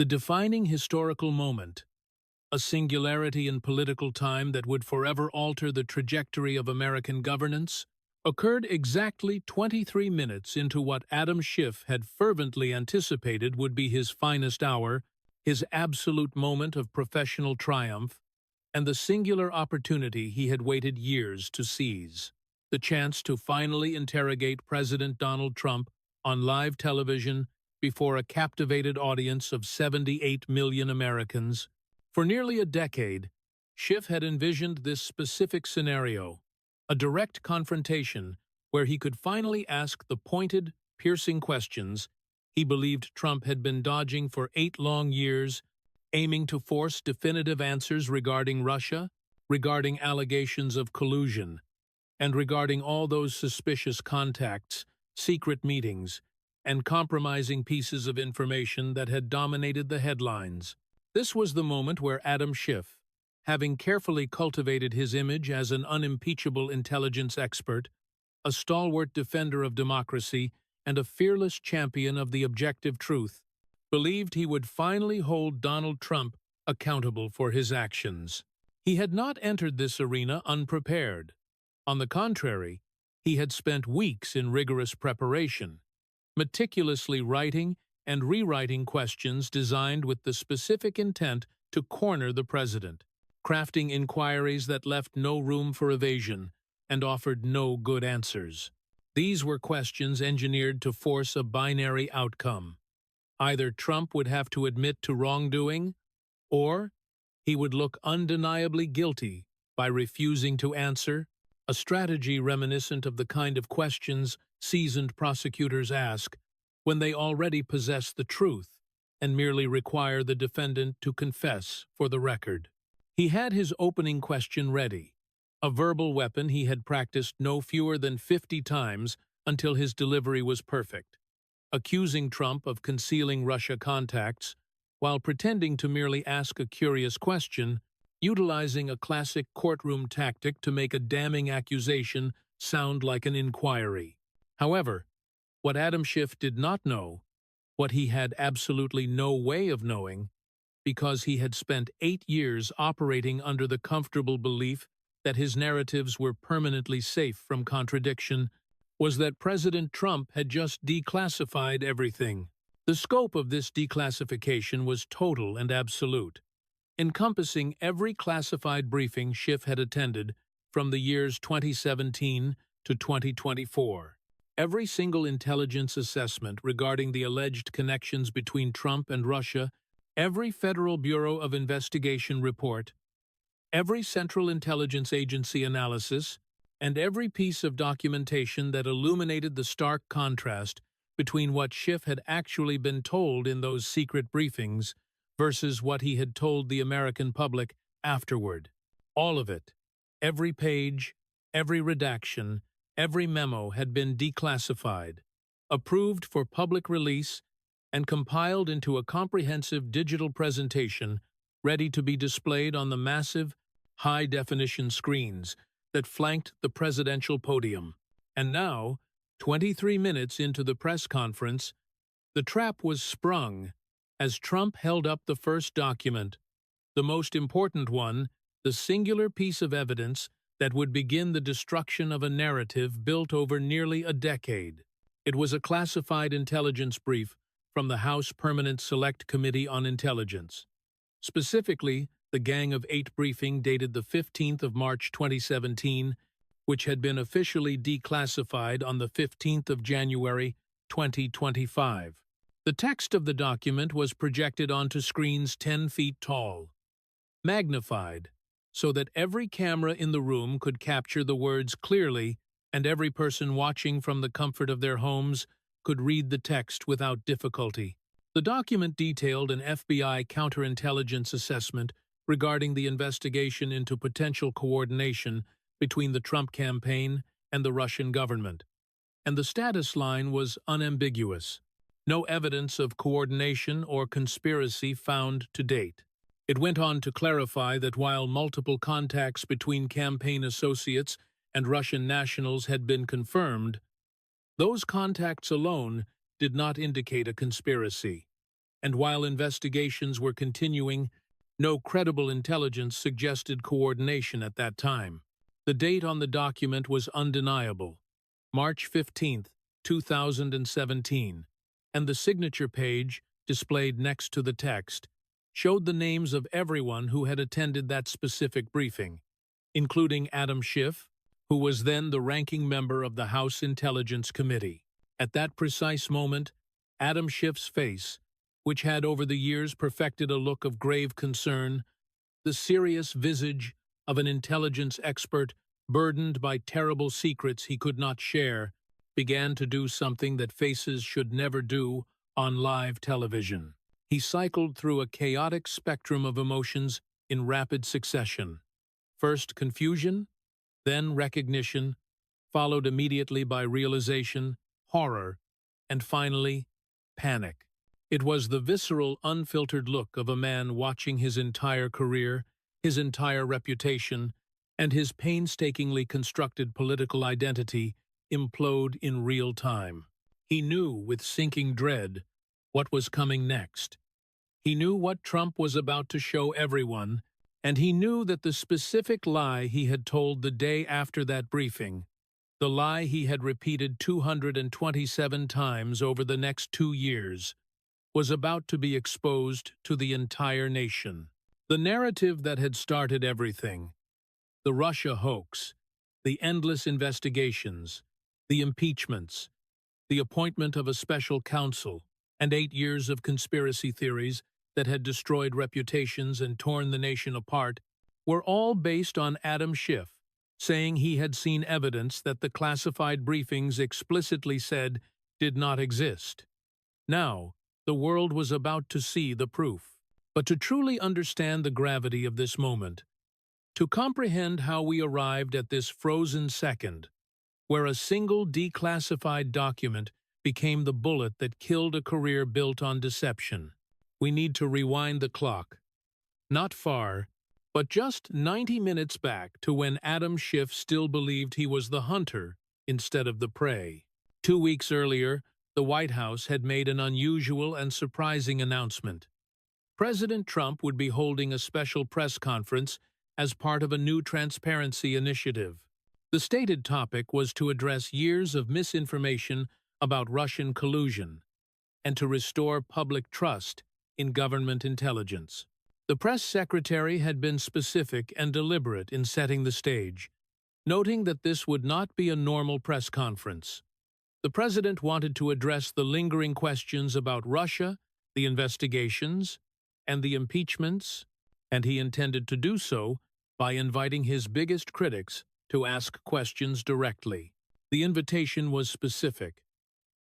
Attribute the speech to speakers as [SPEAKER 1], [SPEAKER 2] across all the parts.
[SPEAKER 1] The defining historical moment, a singularity in political time that would forever alter the trajectory of American governance, occurred exactly 23 minutes into what Adam Schiff had fervently anticipated would be his finest hour, his absolute moment of professional triumph, and the singular opportunity he had waited years to seize. The chance to finally interrogate President Donald Trump on live television before a captivated audience of 78 million Americans. For nearly a decade, Schiff had envisioned this specific scenario, a direct confrontation where he could finally ask the pointed, piercing questions he believed Trump had been dodging for 8 long years, aiming to force definitive answers regarding Russia, regarding allegations of collusion, and regarding all those suspicious contacts, secret meetings, and compromising pieces of information that had dominated the headlines. This was the moment where Adam Schiff, having carefully cultivated his image as an unimpeachable intelligence expert, a stalwart defender of democracy, and a fearless champion of the objective truth, believed he would finally hold Donald Trump accountable for his actions. He had not entered this arena unprepared. On the contrary, he had spent weeks in rigorous preparation, meticulously writing and rewriting questions designed with the specific intent to corner the president, crafting inquiries that left no room for evasion and offered no good answers. These were questions engineered to force a binary outcome. Either Trump would have to admit to wrongdoing, or he would look undeniably guilty by refusing to answer, a strategy reminiscent of the kind of questions seasoned prosecutors ask when they already possess the truth and merely require the defendant to confess for the record. He had his opening question ready, a verbal weapon he had practiced no fewer than 50 times until his delivery was perfect, accusing Trump of concealing Russia contacts while pretending to merely ask a curious question, utilizing a classic courtroom tactic to make a damning accusation sound like an inquiry. However, what Adam Schiff did not know, what he had absolutely no way of knowing, because he had spent 8 years operating under the comfortable belief that his narratives were permanently safe from contradiction, was that President Trump had just declassified everything. The scope of this declassification was total and absolute, encompassing every classified briefing Schiff had attended from the years 2017 to 2024. Every single intelligence assessment regarding the alleged connections between Trump and Russia, every Federal Bureau of Investigation report, every Central Intelligence Agency analysis, and every piece of documentation that illuminated the stark contrast between what Schiff had actually been told in those secret briefings versus what he had told the American public afterward. All of it, every page, every redaction, every memo had been declassified, approved for public release, and compiled into a comprehensive digital presentation ready to be displayed on the massive, high-definition screens that flanked the presidential podium. And now, 23 minutes into the press conference, the trap was sprung as Trump held up the first document, the most important one, the singular piece of evidence that would begin the destruction of a narrative built over nearly a decade. It was a classified intelligence brief from the House Permanent Select Committee on Intelligence. Specifically, the Gang of 8 briefing dated the 15th of March 2017, which had been officially declassified on the 15th of January 2025. The text of the document was projected onto screens 10 feet tall, magnified, so that every camera in the room could capture the words clearly and every person watching from the comfort of their homes could read the text without difficulty. The document detailed an FBI counterintelligence assessment regarding the investigation into potential coordination between the Trump campaign and the Russian government, and the status line was unambiguous. No evidence of coordination or conspiracy found to date. It went on to clarify that while multiple contacts between campaign associates and Russian nationals had been confirmed, those contacts alone did not indicate a conspiracy. and while investigations were continuing, no credible intelligence suggested coordination at that time. The date on the document was undeniable, March 15, 2017, and the signature page, displayed next to the text, showed the names of everyone who had attended that specific briefing, including Adam Schiff, who was then the ranking member of the House Intelligence Committee. At that precise moment, Adam Schiff's face, which had over the years perfected a look of grave concern, the serious visage of an intelligence expert burdened by terrible secrets he could not share, began to do something that faces should never do on live television. He cycled through a chaotic spectrum of emotions in rapid succession. First confusion, then recognition, followed immediately by realization, horror, and finally, panic. It was the visceral, unfiltered look of a man watching his entire career, his entire reputation, and his painstakingly constructed political identity implode in real time. He knew with sinking dread what was coming next. He knew what Trump was about to show everyone, and he knew that the specific lie he had told the day after that briefing, the lie he had repeated 227 times over the next 2 years, was about to be exposed to the entire nation. The narrative that had started everything, the Russia hoax, the endless investigations, the impeachments, the appointment of a special counsel, and 8 years of conspiracy theories that had destroyed reputations and torn the nation apart, were all based on Adam Schiff saying he had seen evidence that the classified briefings explicitly said did not exist. Now, the world was about to see the proof. But to truly understand the gravity of this moment, to comprehend how we arrived at this frozen second, where a single declassified document became the bullet that killed a career built on deception, we need to rewind the clock. Not far, but just 90 minutes back to when Adam Schiff still believed he was the hunter instead of the prey. 2 weeks earlier, the White House had made an unusual and surprising announcement. President Trump would be holding a special press conference as part of a new transparency initiative. The stated topic was to address years of misinformation about Russian collusion and to restore public trust in government intelligence. The press secretary had been specific and deliberate in setting the stage, noting that this would not be a normal press conference. The president wanted to address the lingering questions about Russia, the investigations, and the impeachments, and he intended to do so by inviting his biggest critics to ask questions directly. The invitation was specific.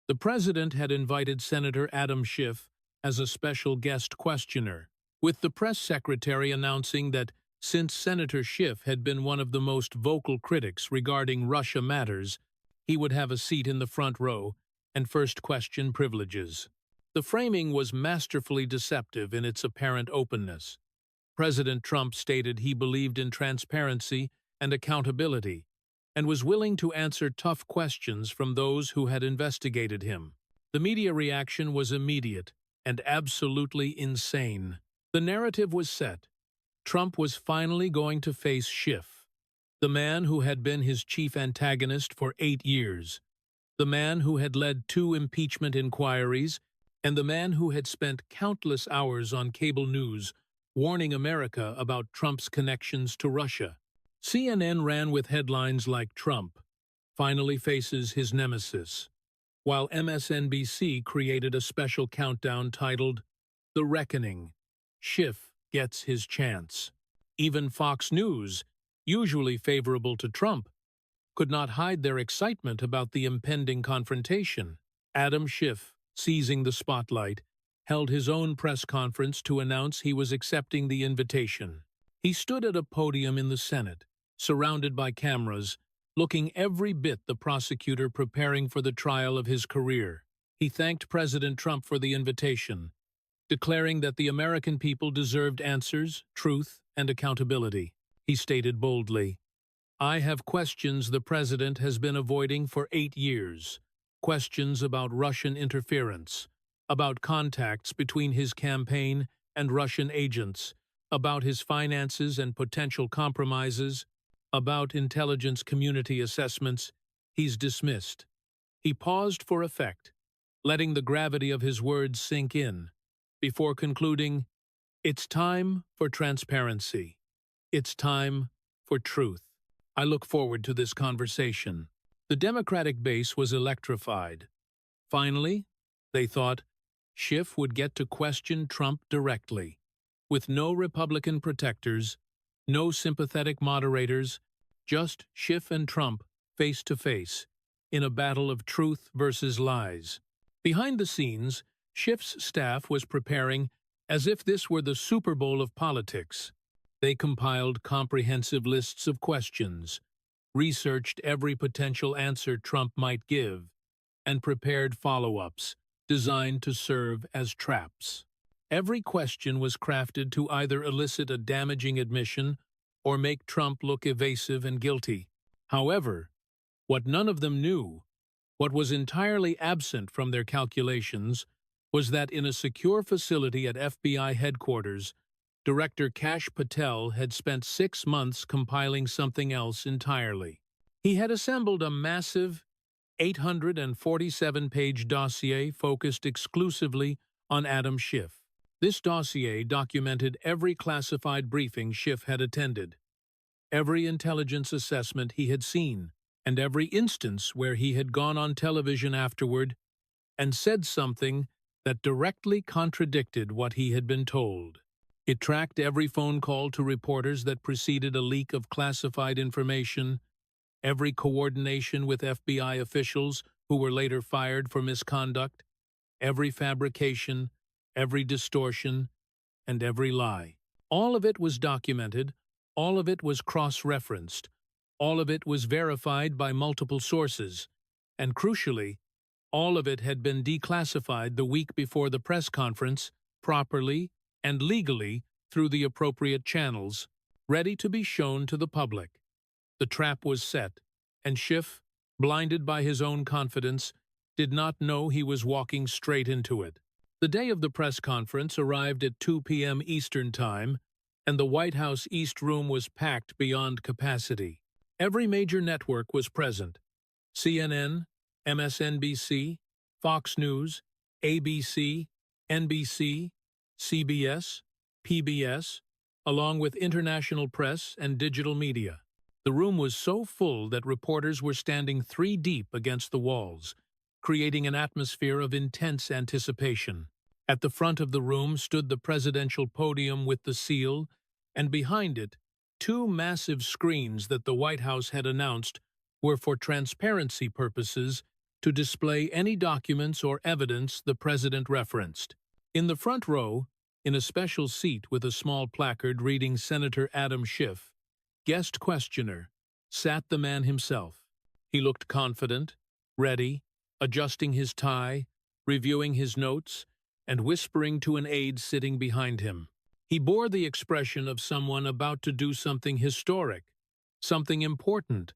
[SPEAKER 1] The president had invited Senator Adam Schiff as a special guest questioner, with the press secretary announcing that since Senator Schiff had been one of the most vocal critics regarding Russia matters, he would have a seat in the front row and first question privileges. The framing was masterfully deceptive in its apparent openness. President Trump stated he believed in transparency and accountability and was willing to answer tough questions from those who had investigated him. The media reaction was immediate and absolutely insane. The narrative was set. Trump was finally going to face Schiff, the man who had been his chief antagonist for 8 years, the man who had led 2 impeachment inquiries, and the man who had spent countless hours on cable news warning America about Trump's connections to Russia. CNN ran with headlines like "Trump finally faces his nemesis," while MSNBC created a special countdown titled "The Reckoning. Schiff gets his chance." Even Fox News, usually favorable to Trump, could not hide their excitement about the impending confrontation. Adam Schiff, seizing the spotlight, held his own press conference to announce he was accepting the invitation. He stood at a podium in the Senate, surrounded by cameras, looking every bit the prosecutor preparing for the trial of his career. He thanked President Trump for the invitation, declaring that the American people deserved answers, truth, and accountability. He stated boldly, "I have questions the president has been avoiding for 8 years, questions about Russian interference, about contacts between his campaign and Russian agents, about his finances and potential compromises, about intelligence community assessments, he's dismissed. He paused for effect, letting the gravity of his words sink in, before concluding, "It's time for transparency. It's time for truth." I look forward to this conversation. The Democratic base was electrified. Finally, they thought, Schiff would get to question Trump directly, with no Republican protectors, no sympathetic moderators, just Schiff and Trump face to face, in a battle of truth versus lies. Behind the scenes, Schiff's staff was preparing as if this were the Super Bowl of politics. They compiled comprehensive lists of questions, researched every potential answer Trump might give, and prepared follow-ups designed to serve as traps. Every question was crafted to either elicit a damaging admission or make Trump look evasive and guilty. However, what none of them knew, what was entirely absent from their calculations, was that in a secure facility at FBI headquarters, Director Kash Patel had spent 6 months compiling something else entirely. He had assembled a massive 847-page dossier focused exclusively on Adam Schiff. This dossier documented every classified briefing Schiff had attended, every intelligence assessment he had seen, and every instance where he had gone on television afterward and said something that directly contradicted what he had been told. It tracked every phone call to reporters that preceded a leak of classified information, every coordination with FBI officials who were later fired for misconduct, every fabrication, every distortion, and every lie. All of it was documented, all of it was cross-referenced, all of it was verified by multiple sources, and crucially, all of it had been declassified the week before the press conference, properly and legally through the appropriate channels, ready to be shown to the public. The trap was set, and Schiff, blinded by his own confidence, did not know he was walking straight into it. The day of the press conference arrived at 2 p.m. Eastern Time, and the White House East Room was packed beyond capacity. Every major network was present: CNN, MSNBC, Fox News, ABC, NBC, CBS, PBS, along with international press and digital media. The room was so full that reporters were standing 3 deep against the walls, creating an atmosphere of intense anticipation. At the front of the room stood the presidential podium with the seal, and behind it, 2 massive screens that the White House had announced were for transparency purposes to display any documents or evidence the president referenced. In the front row, in a special seat with a small placard reading Senator Adam Schiff, guest questioner, sat the man himself. He looked confident, ready, adjusting his tie, reviewing his notes, and whispering to an aide sitting behind him. He bore the expression of someone about to do something historic, something important,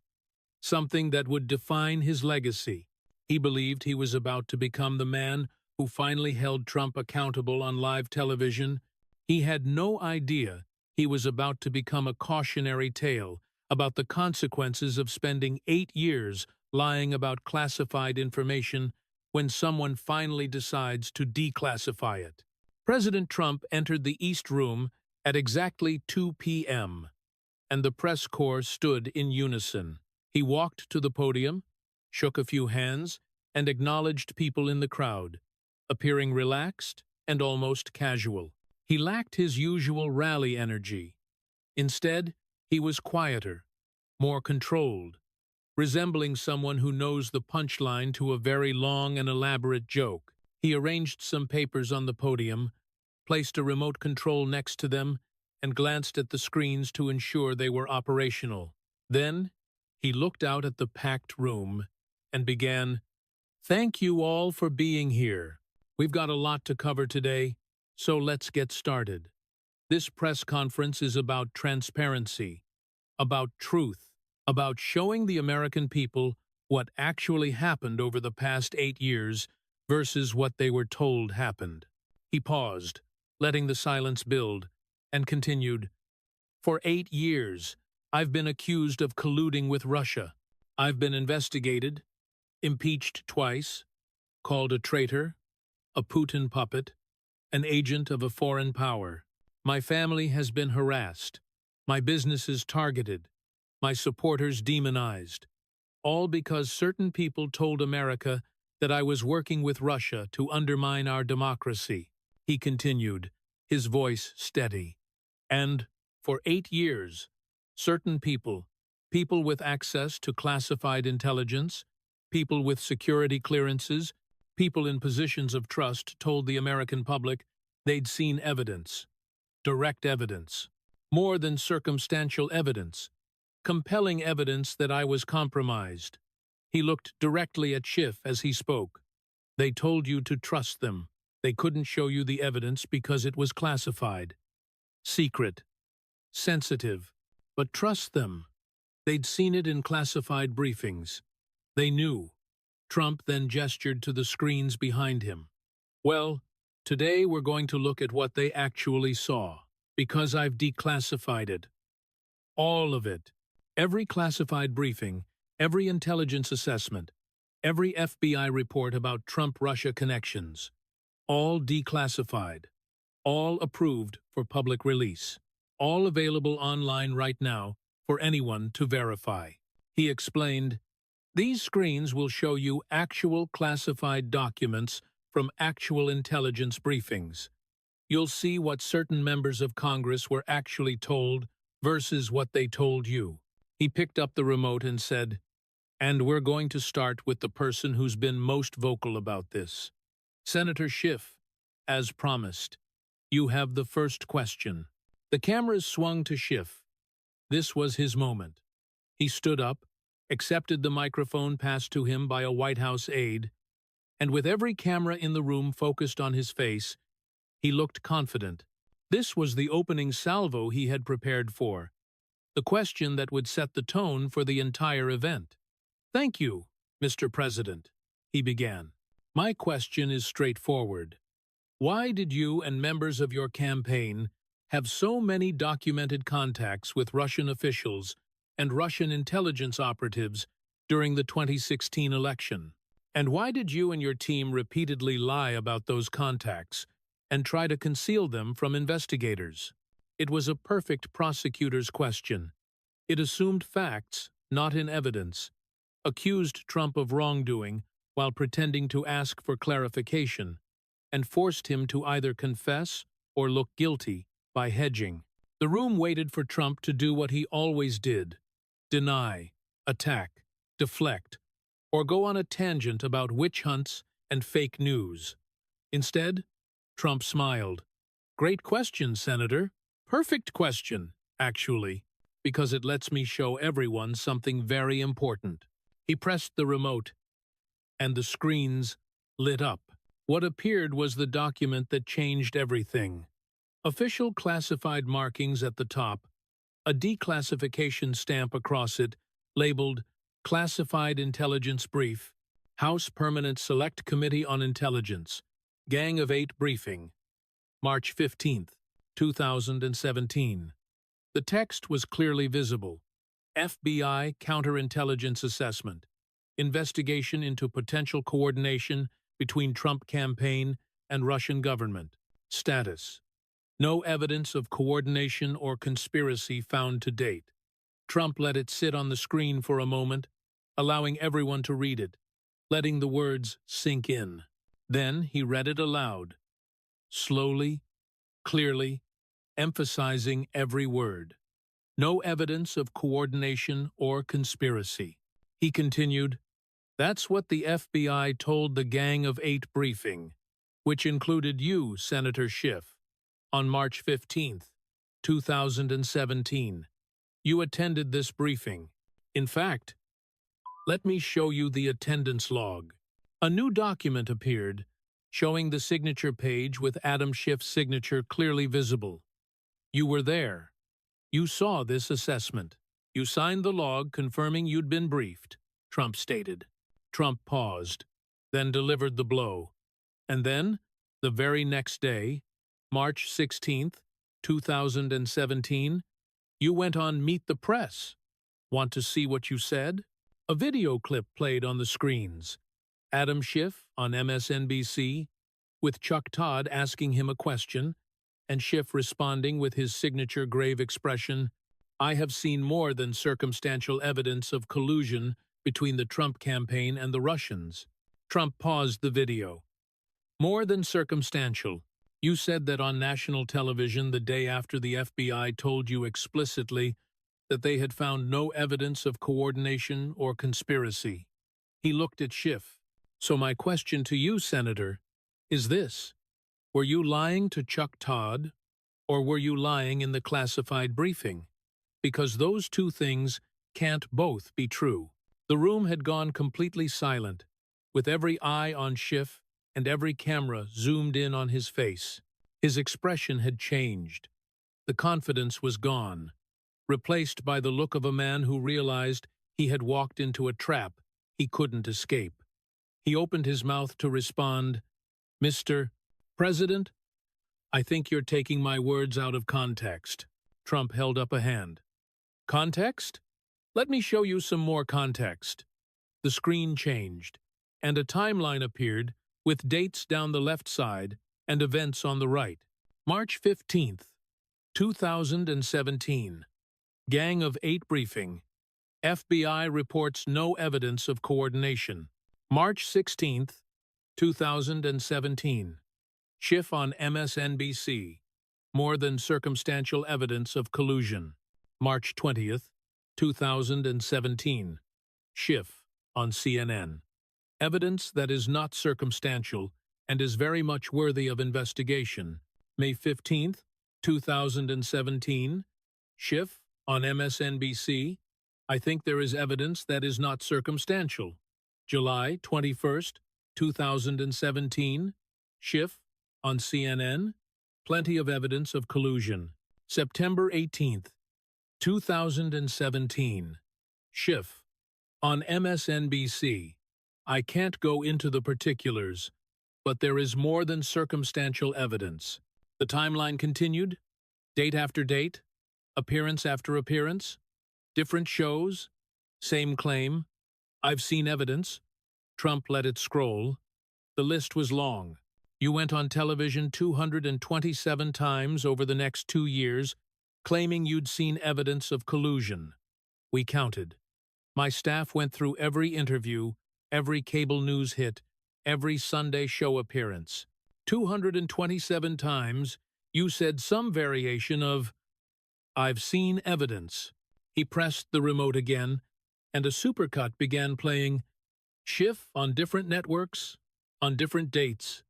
[SPEAKER 1] something that would define his legacy. He believed he was about to become the man who finally held Trump accountable on live television. He had no idea he was about to become a cautionary tale about the consequences of spending 8 years lying about classified information when someone finally decides to declassify it. President Trump entered the East Room at exactly 2 p.m., and the press corps stood in unison. He walked to the podium, shook a few hands, and acknowledged people in the crowd, appearing relaxed and almost casual. He lacked his usual rally energy. Instead, he was quieter, more controlled, resembling someone who knows the punchline to a very long and elaborate joke. He arranged some papers on the podium, placed a remote control next to them, and glanced at the screens to ensure they were operational. Then, he looked out at the packed room and began, "Thank you all for being here. We've got a lot to cover today, so let's get started. This press conference is about transparency, about truth, about showing the American people what actually happened over the past 8 years versus what they were told happened. He paused, letting the silence build, and continued, "For 8 years, I've been accused of colluding with Russia. I've been investigated, impeached twice, called a traitor, a Putin puppet, an agent of a foreign power. My family has been harassed, my businesses targeted, my supporters demonized, all because certain people told America that I was working with Russia to undermine our democracy," he continued, his voice steady. "And, for 8 years, certain people with access to classified intelligence, people with security clearances, people in positions of trust told the American public they'd seen evidence, direct evidence, more than circumstantial evidence, compelling evidence that I was compromised." He looked directly at Schiff as he spoke. "They told you to trust them. They couldn't show you the evidence because it was classified. Secret. Sensitive. But trust them. They'd seen it in classified briefings. They knew." Trump then gestured to the screens behind him. "Well, today we're going to look at what they actually saw, because I've declassified it. All of it. Every classified briefing, every intelligence assessment, every FBI report about Trump-Russia connections. All declassified. All approved for public release. All available online right now for anyone to verify." He explained, "These screens will show you actual classified documents from actual intelligence briefings. You'll see what certain members of Congress were actually told versus what they told you." He picked up the remote and said, "And we're going to start with the person who's been most vocal about this. Senator Schiff, as promised, you have the first question." The cameras swung to Schiff. This was his moment. He stood up, accepted the microphone passed to him by a White House aide, and with every camera in the room focused on his face, he looked confident. This was the opening salvo he had prepared for, the question that would set the tone for the entire event. "Thank you, Mr. President," he began. "My question is straightforward. Why did you and members of your campaign have so many documented contacts with Russian officials and Russian intelligence operatives during the 2016 election? And why did you and your team repeatedly lie about those contacts and try to conceal them from investigators?" It was a perfect prosecutor's question. It assumed facts, not in evidence, accused Trump of wrongdoing while pretending to ask for clarification, and forced him to either confess or look guilty by hedging. The room waited for Trump to do what he always did: deny, attack, deflect, or go on a tangent about witch hunts and fake news. Instead, Trump smiled. "Great question, Senator. Perfect question, actually, because it lets me show everyone something very important." He pressed the remote, and the screens lit up. What appeared was the document that changed everything. Official classified markings at the top, a declassification stamp across it, labeled Classified Intelligence Brief, House Permanent Select Committee on Intelligence, Gang of 8 Briefing, March 15, 2017. The text was clearly visible. FBI Counterintelligence Assessment, Investigation into Potential Coordination between Trump Campaign and Russian Government. Status: no evidence of coordination or conspiracy found to date. Trump let it sit on the screen for a moment, allowing everyone to read it, letting the words sink in. Then he read it aloud, slowly, clearly, emphasizing every word. No evidence of coordination or conspiracy. He continued, "That's what the FBI told the Gang of 8 briefing, which included you, Senator Schiff, on March 15, 2017. You attended this briefing. In fact, let me show you the attendance log." A new document appeared, showing the signature page with Adam Schiff's signature clearly visible. "You were there. You saw this assessment. You signed the log confirming you'd been briefed," Trump stated. Trump paused, then delivered the blow. And then, the very next day, March 16th, 2017, you went on Meet the Press. Want to see what you said? A video clip played on the screens. Adam Schiff on MSNBC, with Chuck Todd asking him a question, and Schiff responding with his signature grave expression, "I have seen more than circumstantial evidence of collusion between the Trump campaign and the Russians." Trump paused the video. "More than circumstantial. You said that on national television the day after the FBI told you explicitly that they had found no evidence of coordination or conspiracy." He looked at Schiff. "So my question to you, Senator, is this. Were you lying to Chuck Todd, or were you lying in the classified briefing? Because those two things can't both be true." The room had gone completely silent, with every eye on Schiff and every camera zoomed in on his face. His expression had changed. The confidence was gone, replaced by the look of a man who realized he had walked into a trap he couldn't escape. He opened his mouth to respond, "Mr. President, I think you're taking my words out of context." Trump held up a hand. "Context? Let me show you some more context." The screen changed, and a timeline appeared with dates down the left side and events on the right. March 15th, 2017. Gang of 8 briefing. FBI reports no evidence of coordination. March 16th, 2017. Schiff on MSNBC. More than circumstantial evidence of collusion. March 20th, 2017. Schiff on CNN. Evidence that is not circumstantial and is very much worthy of investigation. May 15th, 2017. Schiff on MSNBC. I think there is evidence that is not circumstantial. July 21st, 2017. Schiff on CNN. Plenty of evidence of collusion. September 18th, 2017. Schiff on MSNBC. I can't go into the particulars, but there is more than circumstantial evidence. The timeline continued, date after date, appearance after appearance, different shows, same claim. I've seen evidence. Trump let it scroll. The list was long. You went on television 227 times over the next 2 years, claiming you'd seen evidence of collusion. We counted. My staff went through every interview, every cable news hit, every Sunday show appearance. 227 times, you said some variation of, "I've seen evidence." He pressed the remote again, and a supercut began playing, Schiff on different networks, on different dates,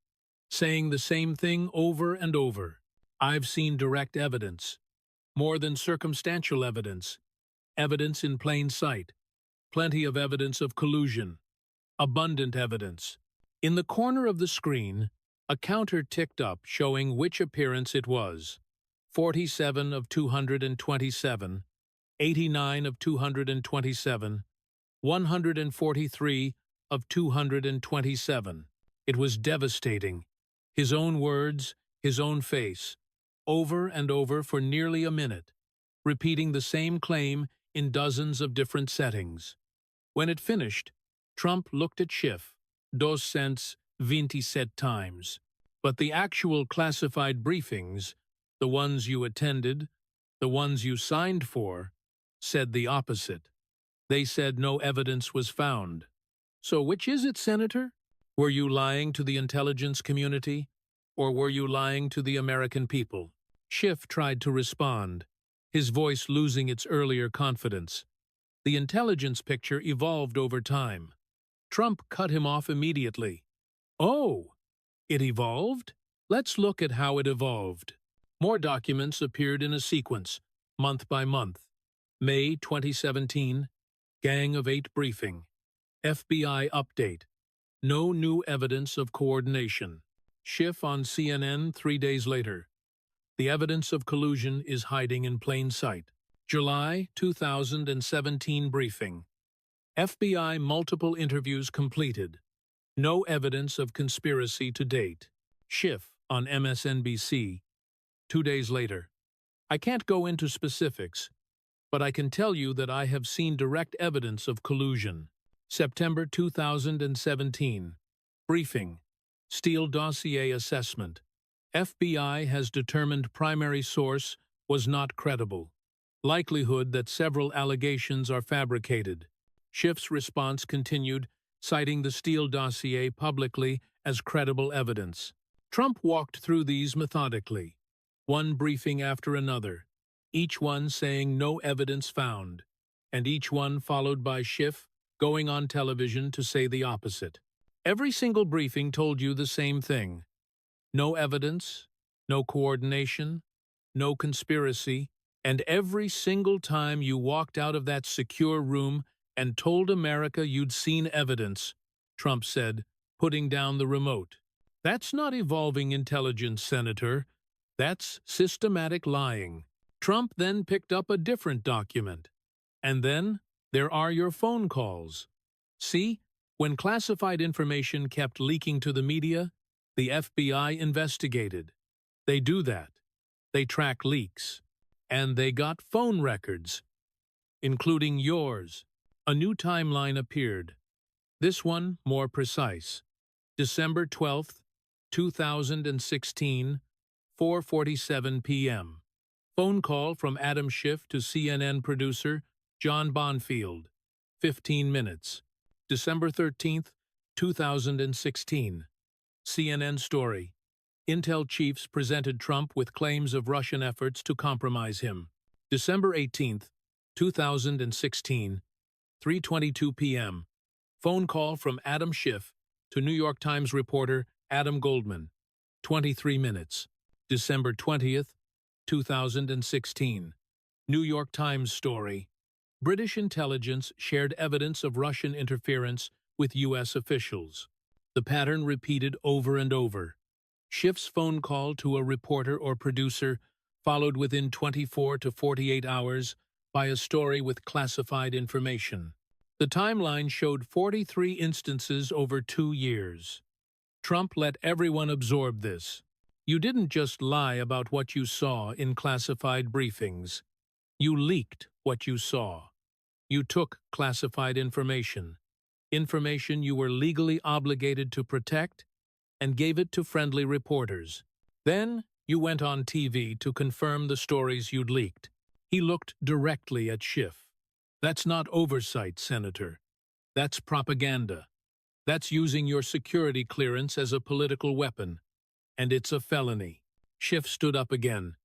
[SPEAKER 1] saying the same thing over and over. "I've seen direct evidence, more than circumstantial evidence, evidence in plain sight, plenty of evidence of collusion, abundant evidence." In the corner of the screen, a counter ticked up showing which appearance it was. 47 of 227, 89 of 227, 143 of 227. It was devastating. His own words, his own face, over and over for nearly a minute, repeating the same claim in dozens of different settings. When it finished, Trump looked at Schiff, 227 times. But the actual classified briefings, the ones you attended, the ones you signed for, said the opposite. They said no evidence was found. So which is it, Senator? Were you lying to the intelligence community, or were you lying to the American people? Schiff tried to respond, his voice losing its earlier confidence. The intelligence picture evolved over time. Trump cut him off immediately. "Oh, it evolved? Let's look at how it evolved." More documents appeared in a sequence, month by month. May 2017, Gang of 8 briefing. FBI update. No new evidence of coordination. Schiff on CNN 3 days later. The evidence of collusion is hiding in plain sight. July 2017 briefing. FBI multiple interviews completed. No evidence of conspiracy to date. Schiff on MSNBC. 2 days later. I can't go into specifics, but I can tell you that I have seen direct evidence of collusion. September 2017. Briefing. Steele dossier assessment. FBI has determined primary source was not credible. Likelihood that several allegations are fabricated. Schiff's response continued, citing the Steele dossier publicly as credible evidence. Trump walked through these methodically, one briefing after another, each one saying no evidence found, and each one followed by Schiff going on television to say the opposite. Every single briefing told you the same thing. No evidence, no coordination, no conspiracy, and every single time you walked out of that secure room and told America you'd seen evidence, Trump said, putting down the remote. That's not evolving intelligence, Senator. That's systematic lying. Trump then picked up a different document. And then there are your phone calls. See, when classified information kept leaking to the media, the FBI investigated. They do that. They track leaks. And they got phone records, including yours. A new timeline appeared. This one more precise. December 12th, 2016, 4:47 p.m. Phone call from Adam Schiff to CNN producer John Bonfield. 15 minutes. December 13th, 2016. CNN story. Intel chiefs presented Trump with claims of Russian efforts to compromise him. December 18th, 2016, 3:22 p.m. Phone call from Adam Schiff to New York Times reporter Adam Goldman. 23 minutes. December 20th, 2016. New York Times story. British intelligence shared evidence of Russian interference with U.S. officials. The pattern repeated over and over. Schiff's phone call to a reporter or producer followed within 24 to 48 hours by a story with classified information. The timeline showed 43 instances over 2 years. Trump let everyone absorb this. You didn't just lie about what you saw in classified briefings. You leaked what you saw. You took classified information you were legally obligated to protect, and gave it to friendly reporters. Then you went on TV to confirm the stories you'd leaked. He looked directly at Schiff. That's not oversight, Senator. That's propaganda. That's using your security clearance as a political weapon. And it's a felony. Schiff stood up again.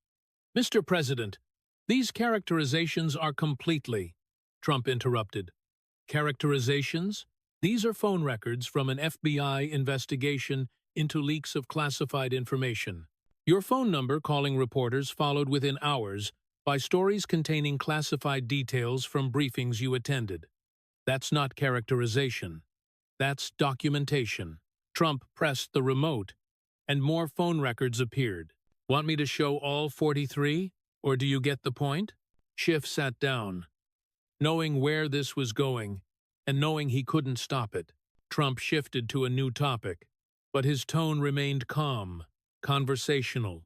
[SPEAKER 1] Mr. President, these characterizations are completely... Trump interrupted. Characterizations? These are phone records from an FBI investigation into leaks of classified information. Your phone number calling reporters followed within hours by stories containing classified details from briefings you attended. That's not characterization. That's documentation. Trump pressed the remote, and more phone records appeared. Want me to show all 43, or do you get the point? Schiff sat down. Knowing where this was going, and knowing he couldn't stop it, Trump shifted to a new topic, but his tone remained calm, conversational,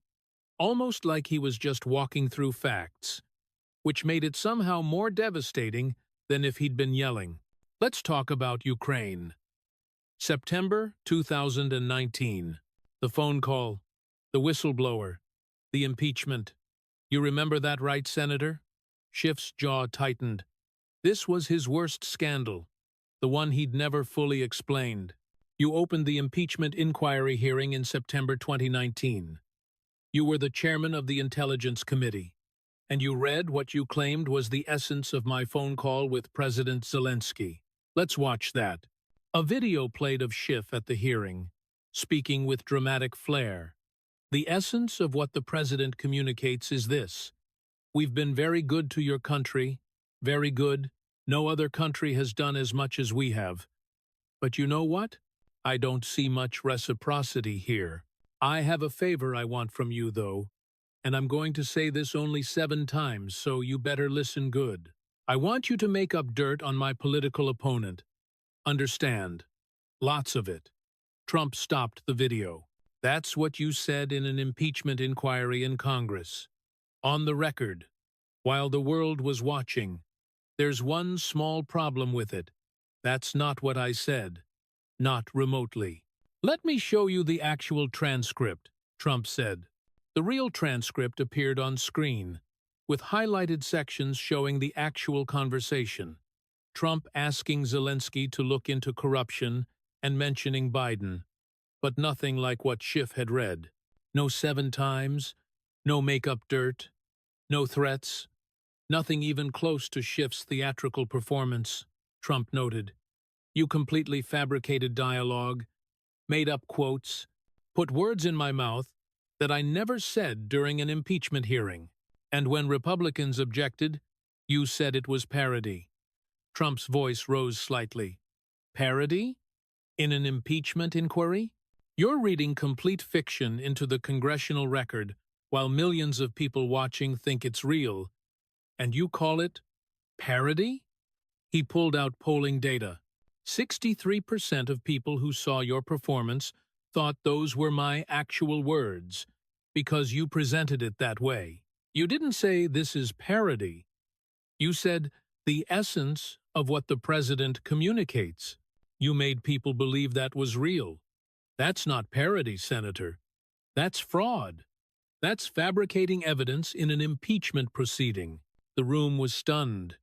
[SPEAKER 1] almost like he was just walking through facts, which made it somehow more devastating than if he'd been yelling. Let's talk about Ukraine. September 2019. The phone call, the whistleblower, the impeachment. You remember that, right, Senator? Schiff's jaw tightened. This was his worst scandal, the one he'd never fully explained. You opened the impeachment inquiry hearing in September 2019. You were the chairman of the Intelligence Committee, and you read what you claimed was the essence of my phone call with President Zelensky. Let's watch that. A video played of Schiff at the hearing, speaking with dramatic flair. The essence of what the president communicates is this: we've been very good to your country, very good. No other country has done as much as we have. But you know what? I don't see much reciprocity here. I have a favor I want from you, though, and I'm going to say this only 7 times, so you better listen good. I want you to make up dirt on my political opponent. Understand. Lots of it. Trump stopped the video. That's what you said in an impeachment inquiry in Congress. On the record, while the world was watching. There's one small problem with it. That's not what I said. Not remotely. Let me show you the actual transcript, Trump said. The real transcript appeared on screen, with highlighted sections showing the actual conversation. Trump asking Zelensky to look into corruption and mentioning Biden, but nothing like what Schiff had read. No 7 times, no make-up dirt, no threats, nothing even close to Schiff's theatrical performance, Trump noted. You completely fabricated dialogue, made up quotes, put words in my mouth that I never said during an impeachment hearing. And when Republicans objected, you said it was parody. Trump's voice rose slightly. Parody? In an impeachment inquiry? You're reading complete fiction into the congressional record while millions of people watching think it's real. And you call it parody? He pulled out polling data. 63% of people who saw your performance thought those were my actual words, because you presented it that way. You didn't say this is parody. You said the essence of what the president communicates. You made people believe that was real. That's not parody, Senator. That's fraud. That's fabricating evidence in an impeachment proceeding. The room was stunned.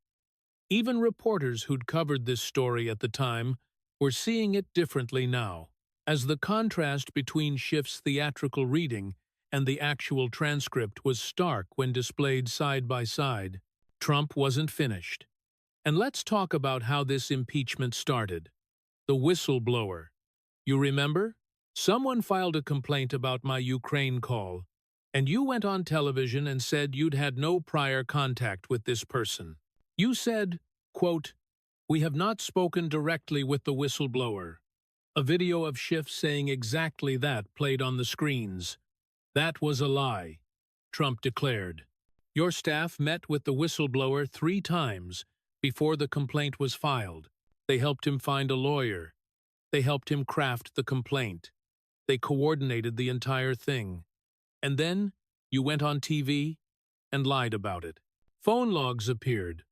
[SPEAKER 1] Even reporters who'd covered this story at the time were seeing it differently now, as the contrast between Schiff's theatrical reading and the actual transcript was stark when displayed side by side. Trump wasn't finished. And let's talk about how this impeachment started. The whistleblower. You remember? Someone filed a complaint about my Ukraine call, and you went on television and said you'd had no prior contact with this person. You said, quote, "We have not spoken directly with the whistleblower." A video of Schiff saying exactly that played on the screens. That was a lie, Trump declared. Your staff met with the whistleblower 3 times before the complaint was filed. They helped him find a lawyer. They helped him craft the complaint. They coordinated the entire thing. And then you went on TV and lied about it. Phone logs appeared.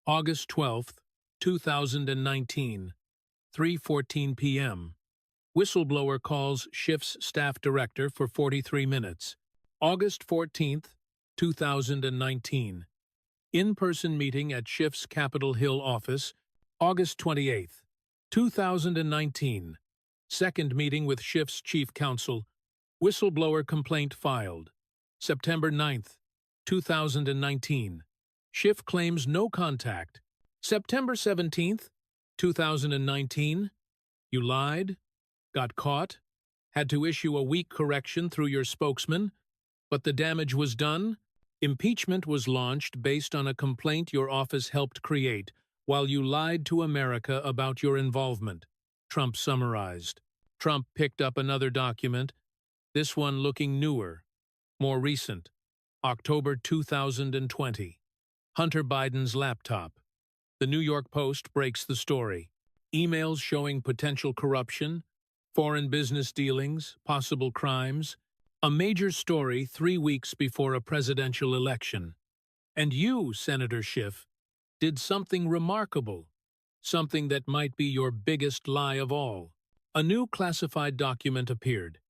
[SPEAKER 1] August 12, 2019, 3:14 p.m. Whistleblower calls Schiff's staff director for 43 minutes. August 14, 2019. In-person meeting at Schiff's Capitol Hill office. August 28, 2019. Second meeting with Schiff's chief counsel. Whistleblower complaint filed. September 9, 2019. Schiff claims no contact. September 17, 2019. You lied, got caught, had to issue a weak correction through your spokesman, but the damage was done. Impeachment was launched based on a complaint your office helped create, while you lied to America about your involvement, Trump summarized. Trump picked up another document, this one looking newer, more recent, October 2020. Hunter Biden's laptop. The New York Post breaks the story. Emails showing potential corruption, foreign business dealings, possible crimes. A major story 3 weeks before a presidential election. And you, Senator Schiff, did something remarkable, something that might be your biggest lie of all. A new classified document appeared.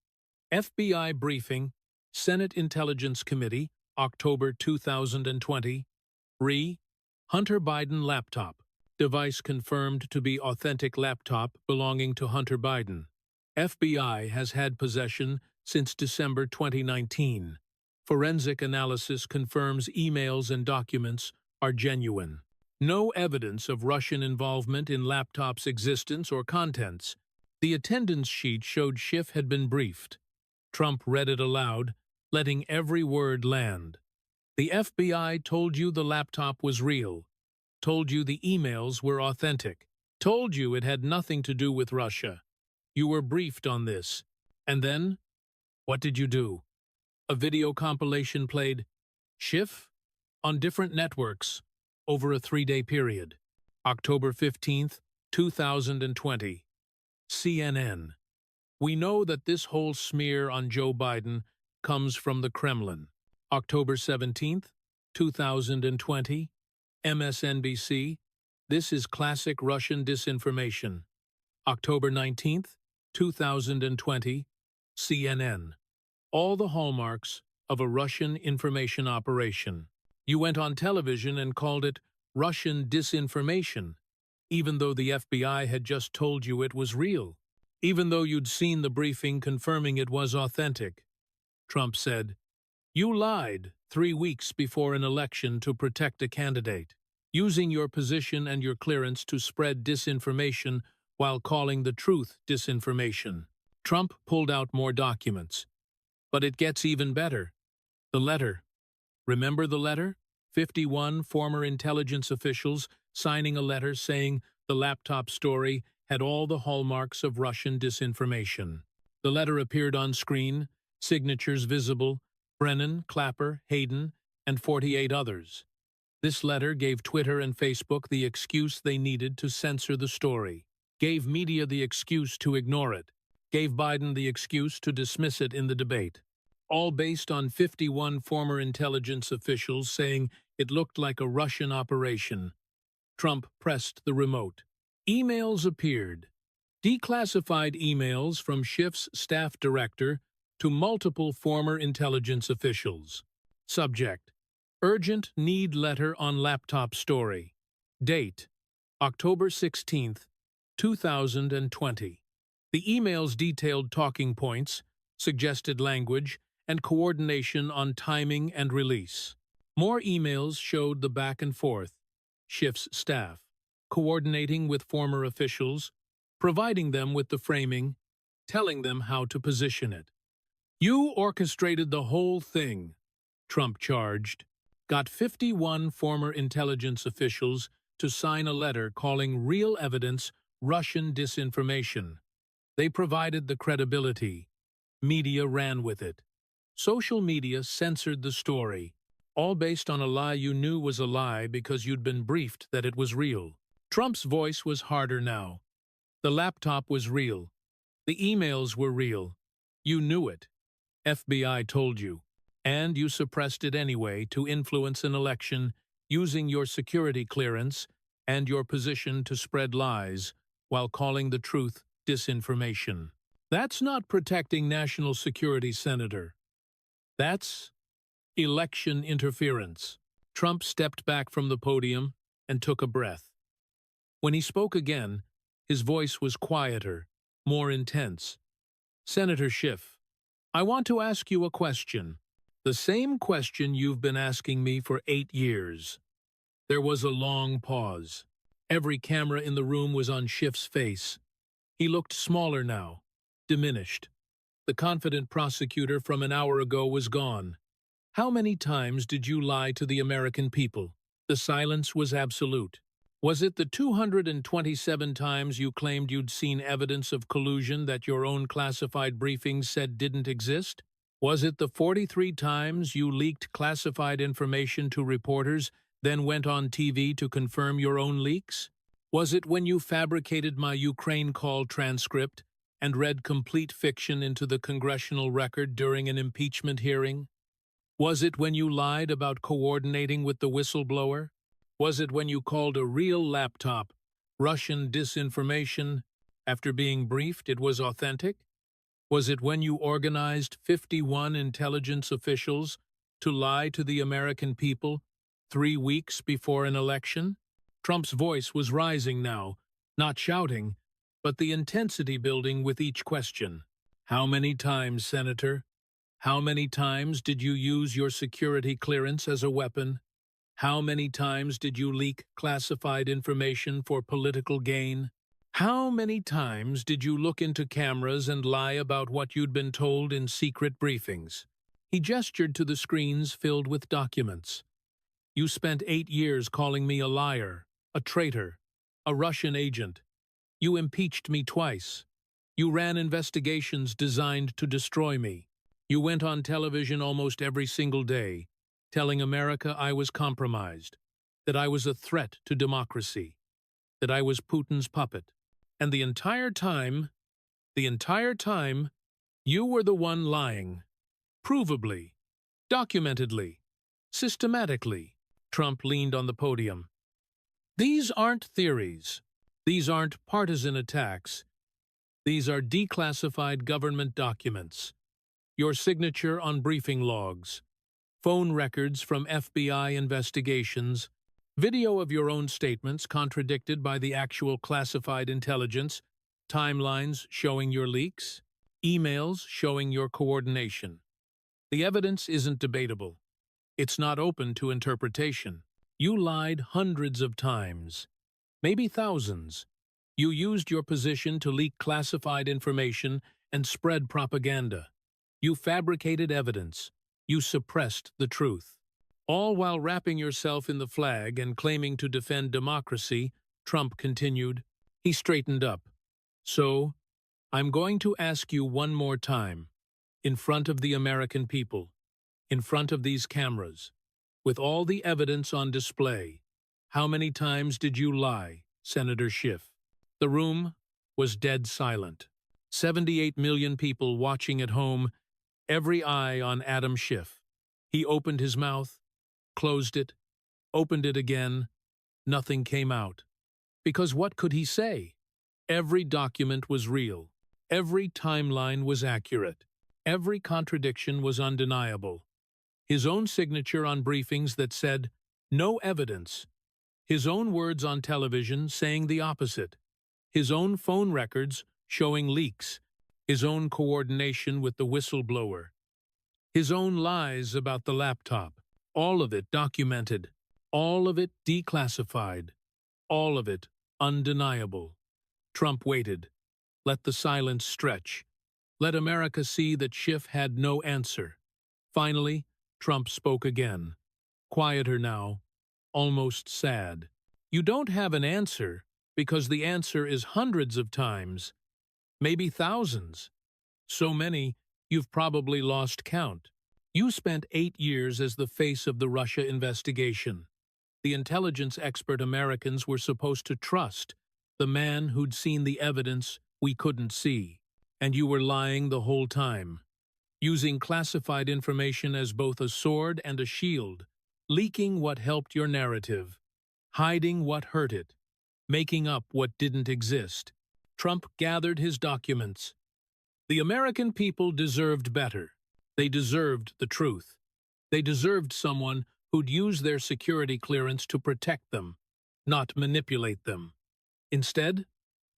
[SPEAKER 1] FBI briefing, Senate Intelligence Committee, October 2020. Hunter Biden laptop. Device confirmed to be authentic laptop belonging to Hunter Biden. FBI has had possession since December 2019. Forensic analysis confirms emails and documents are genuine. No evidence of Russian involvement in laptop's existence or contents. The attendance sheet showed Schiff had been briefed. Trump read it aloud, letting every word land. The FBI told you the laptop was real, told you the emails were authentic, told you it had nothing to do with Russia. You were briefed on this. And then, what did you do? A video compilation played Schiff on different networks over a 3-day period. October 15, 2020. CNN. We know that this whole smear on Joe Biden comes from the Kremlin. October 17th, 2020, MSNBC. This is classic Russian disinformation. October 19th, 2020, CNN. All the hallmarks of a Russian information operation. You went on television and called it Russian disinformation, even though the FBI had just told you it was real, even though you'd seen the briefing confirming it was authentic. Trump said, "You lied 3 weeks before an election to protect a candidate, using your position and your clearance to spread disinformation while calling the truth disinformation." Trump pulled out more documents. But it gets even better. The letter. Remember the letter? 51 former intelligence officials signing a letter saying the laptop story had all the hallmarks of Russian disinformation. The letter appeared on screen, signatures visible, Brennan, Clapper, Hayden, and 48 others. This letter gave Twitter and Facebook the excuse they needed to censor the story, gave media the excuse to ignore it, gave Biden the excuse to dismiss it in the debate. All based on 51 former intelligence officials saying it looked like a Russian operation. Trump pressed the remote. Emails appeared. Declassified emails from Schiff's staff director to multiple former intelligence officials. Subject: Urgent need letter on laptop story. Date: October 16th, 2020. The emails detailed talking points, suggested language, and coordination on timing and release. More emails showed the back and forth. Schiff's staff, coordinating with former officials, providing them with the framing, telling them how to position it. "You orchestrated the whole thing," Trump charged. Got 51 former intelligence officials to sign a letter calling real evidence Russian disinformation. They provided the credibility. Media ran with it. Social media censored the story, all based on a lie you knew was a lie because you'd been briefed that it was real. Trump's voice was harder now. The laptop was real. The emails were real. You knew it. FBI told you. And you suppressed it anyway to influence an election using your security clearance and your position to spread lies while calling the truth disinformation. That's not protecting national security, Senator. That's election interference. Trump stepped back from the podium and took a breath. When he spoke again, his voice was quieter, more intense. "Senator Schiff, I want to ask you a question. The same question you've been asking me for 8 years." There was a long pause. Every camera in the room was on Schiff's face. He looked smaller now, diminished. The confident prosecutor from an hour ago was gone. "How many times did you lie to the American people?" The silence was absolute. Was it the 227 times you claimed you'd seen evidence of collusion that your own classified briefings said didn't exist? Was it the 43 times you leaked classified information to reporters, then went on TV to confirm your own leaks? Was it when you fabricated my Ukraine call transcript and read complete fiction into the congressional record during an impeachment hearing? Was it when you lied about coordinating with the whistleblower? Was it when you called a real laptop Russian disinformation after being briefed it was authentic? Was it when you organized 51 intelligence officials to lie to the American people 3 weeks before an election? Trump's voice was rising now, not shouting, but the intensity building with each question. "How many times, Senator? How many times did you use your security clearance as a weapon? How many times did you leak classified information for political gain? How many times did you look into cameras and lie about what you'd been told in secret briefings?" He gestured to the screens filled with documents. "You spent 8 years calling me a liar, a traitor, a Russian agent. You impeached me twice. You ran investigations designed to destroy me. You went on television almost every single day, telling America I was compromised, that I was a threat to democracy, that I was Putin's puppet. And the entire time, The entire time, you were the one lying. Provably, documentedly, systematically. Trump leaned on the podium. These aren't theories. These aren't partisan attacks. These are declassified government documents. Your signature on briefing logs, phone records from FBI investigations, video of your own statements contradicted by the actual classified intelligence, timelines showing your leaks, emails showing your coordination. The evidence isn't debatable. It's not open to interpretation. You lied hundreds of times, maybe thousands. You used your position to leak classified information and spread propaganda. You fabricated evidence. You suppressed the truth. All while wrapping yourself in the flag and claiming to defend democracy, Trump continued. He straightened up. So, I'm going to ask you one more time, in front of the American people, in front of these cameras, with all the evidence on display, how many times did you lie, Senator Schiff? The room was dead silent. 78 million people watching at home, every eye on Adam Schiff. He opened his mouth, closed it, opened it again. Nothing came out. Because what could he say? Every document was real. Every timeline was accurate. Every contradiction was undeniable. His own signature on briefings that said, "No evidence." His own words on television saying the opposite. His own phone records showing leaks. His own coordination with the whistleblower. His own lies about the laptop. All of it documented. All of it declassified. All of it undeniable. Trump waited. Let the silence stretch. Let America see that Schiff had no answer. Finally, Trump spoke again. Quieter now, almost sad. You don't have an answer because the answer is hundreds of times, maybe thousands. So many, you've probably lost count. You spent 8 years as the face of the Russia investigation. The intelligence expert Americans were supposed to trust, the man who'd seen the evidence we couldn't see. And you were lying the whole time, using classified information as both a sword and a shield, leaking what helped your narrative, hiding what hurt it, making up what didn't exist. Trump gathered his documents. The American people deserved better. They deserved the truth. They deserved someone who'd use their security clearance to protect them, not manipulate them. Instead,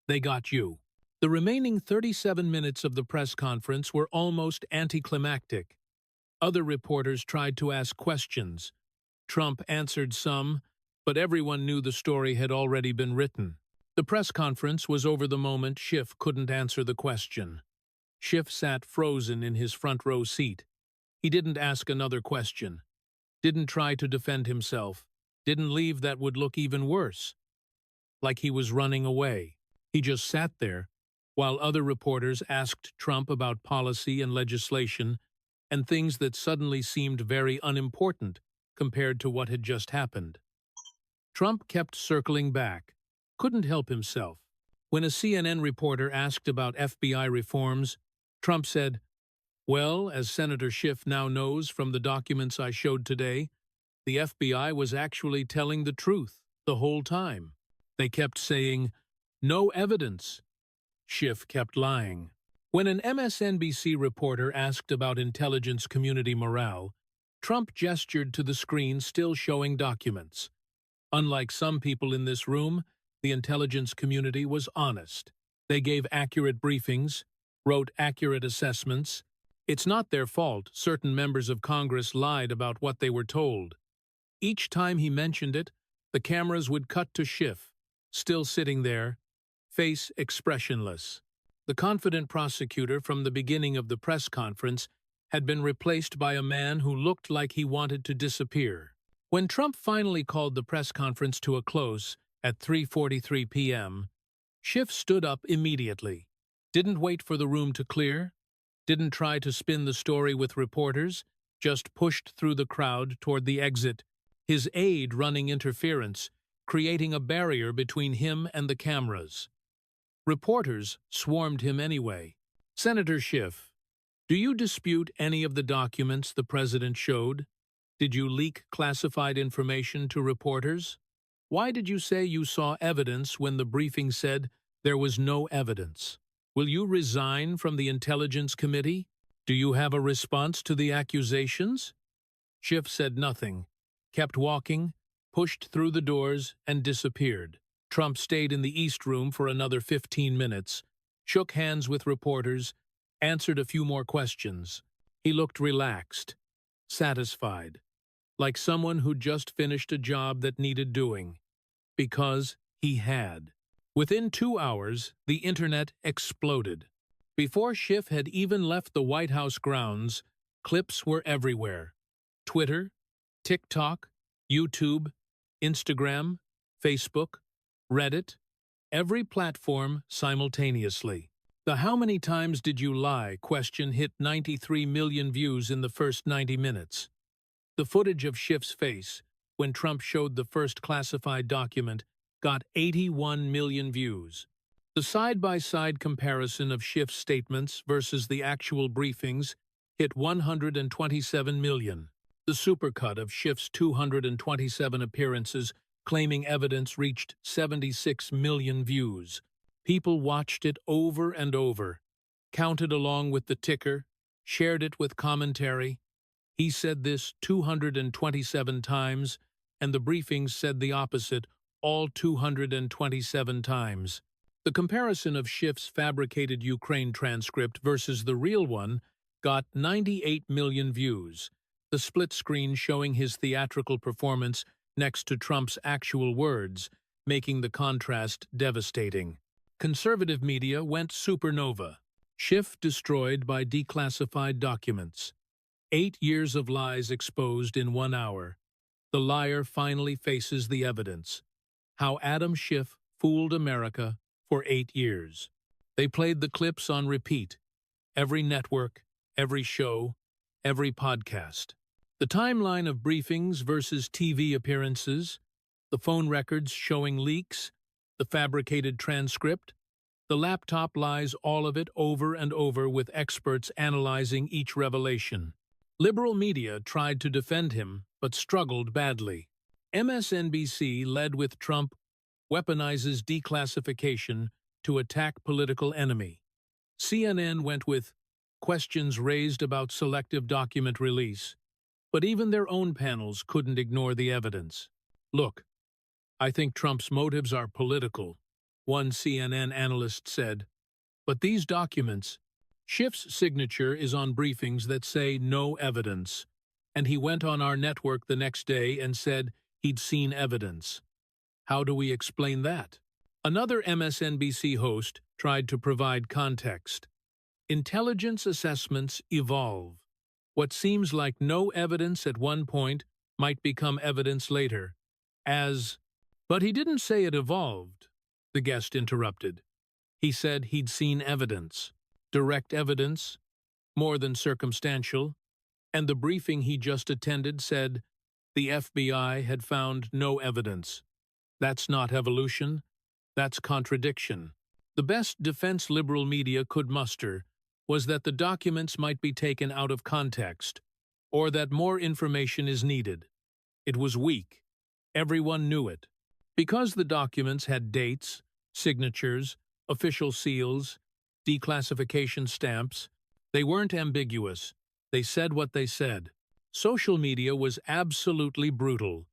[SPEAKER 1] they got you. The remaining 37 minutes of the press conference were almost anticlimactic. Other reporters tried to ask questions. Trump answered some, but everyone knew the story had already been written. The press conference was over the moment Schiff couldn't answer the question. Schiff sat frozen in his front row seat. He didn't ask another question. Didn't try to defend himself. Didn't leave that would look even worse. Like he was running away. He just sat there, while other reporters asked Trump about policy and legislation and things that suddenly seemed very unimportant compared to what had just happened. Trump kept circling back, couldn't help himself. When a CNN reporter asked about FBI reforms, Trump said, "Well, as Senator Schiff now knows from the documents I showed today, the FBI was actually telling the truth the whole time. They kept saying, 'No evidence.'" Schiff kept lying. When an MSNBC reporter asked about intelligence community morale, Trump gestured to the screen still showing documents. Unlike some people in this room, the intelligence community was honest. They gave accurate briefings, wrote accurate assessments. It's not their fault certain members of Congress lied about what they were told. Each time he mentioned it, the cameras would cut to Schiff, still sitting there, face expressionless. The confident prosecutor from the beginning of the press conference had been replaced by a man who looked like he wanted to disappear. When Trump finally called the press conference to a close at 3:43 p.m., Schiff stood up immediately. Didn't wait for the room to clear, didn't try to spin the story with reporters, just pushed through the crowd toward the exit, his aide running interference, creating a barrier between him and the cameras. Reporters swarmed him anyway. Senator Schiff, do you dispute any of the documents the president showed? Did you leak classified information to reporters? Why did you say you saw evidence when the briefing said there was no evidence? Will you resign from the Intelligence Committee? Do you have a response to the accusations? Schiff said nothing, kept walking, pushed through the doors, and disappeared. Trump stayed in the East Room for another 15 minutes, shook hands with reporters, answered a few more questions. He looked relaxed, satisfied, like someone who'd just finished a job that needed doing. Because he had. Within 2 hours, the internet exploded. Before Schiff had even left the White House grounds, clips were everywhere. Twitter, TikTok, YouTube, Instagram, Facebook, Reddit, every platform simultaneously. The "how many times did you lie" question hit 93 million views in the first 90 minutes. The footage of Schiff's face, when Trump showed the first classified document, got 81 million views. The side-by-side comparison of Schiff's statements versus the actual briefings hit 127 million. The supercut of Schiff's 227 appearances claiming evidence reached 76 million views. People watched it over and over, counted along with the ticker, shared it with commentary. He said this 227 times, and the briefings said the opposite all 227 times. The comparison of Schiff's fabricated Ukraine transcript versus the real one got 98 million views, the split screen showing his theatrical performance next to Trump's actual words, making the contrast devastating. Conservative media went supernova. Schiff destroyed by declassified documents. 8 years of lies exposed in 1 hour. The liar finally faces the evidence. How Adam Schiff fooled America for 8 years. They played the clips on repeat. Every network, every show, every podcast. The timeline of briefings versus TV appearances, the phone records showing leaks, the fabricated transcript, the laptop lies, all of it over and over with experts analyzing each revelation. Liberal media tried to defend him, but struggled badly. MSNBC led with Trump weaponizes declassification to attack political enemy. CNN went with questions raised about selective document release, but even their own panels couldn't ignore the evidence. Look, I think Trump's motives are political, one CNN analyst said, but these documents, Schiff's signature is on briefings that say no evidence, and he went on our network the next day and said he'd seen evidence. How do we explain that? Another MSNBC host tried to provide context. Intelligence assessments evolve. What seems like no evidence at one point might become evidence later, But he didn't say it evolved, the guest interrupted. He said he'd seen evidence, direct evidence, more than circumstantial, and the briefing he just attended said the FBI had found no evidence. That's not evolution, that's contradiction. The best defense liberal media could muster was that the documents might be taken out of context, or that more information is needed. It was weak. Everyone knew it. Because the documents had dates, signatures, official seals, declassification stamps, they weren't ambiguous. They said what they said. Social media was absolutely brutal.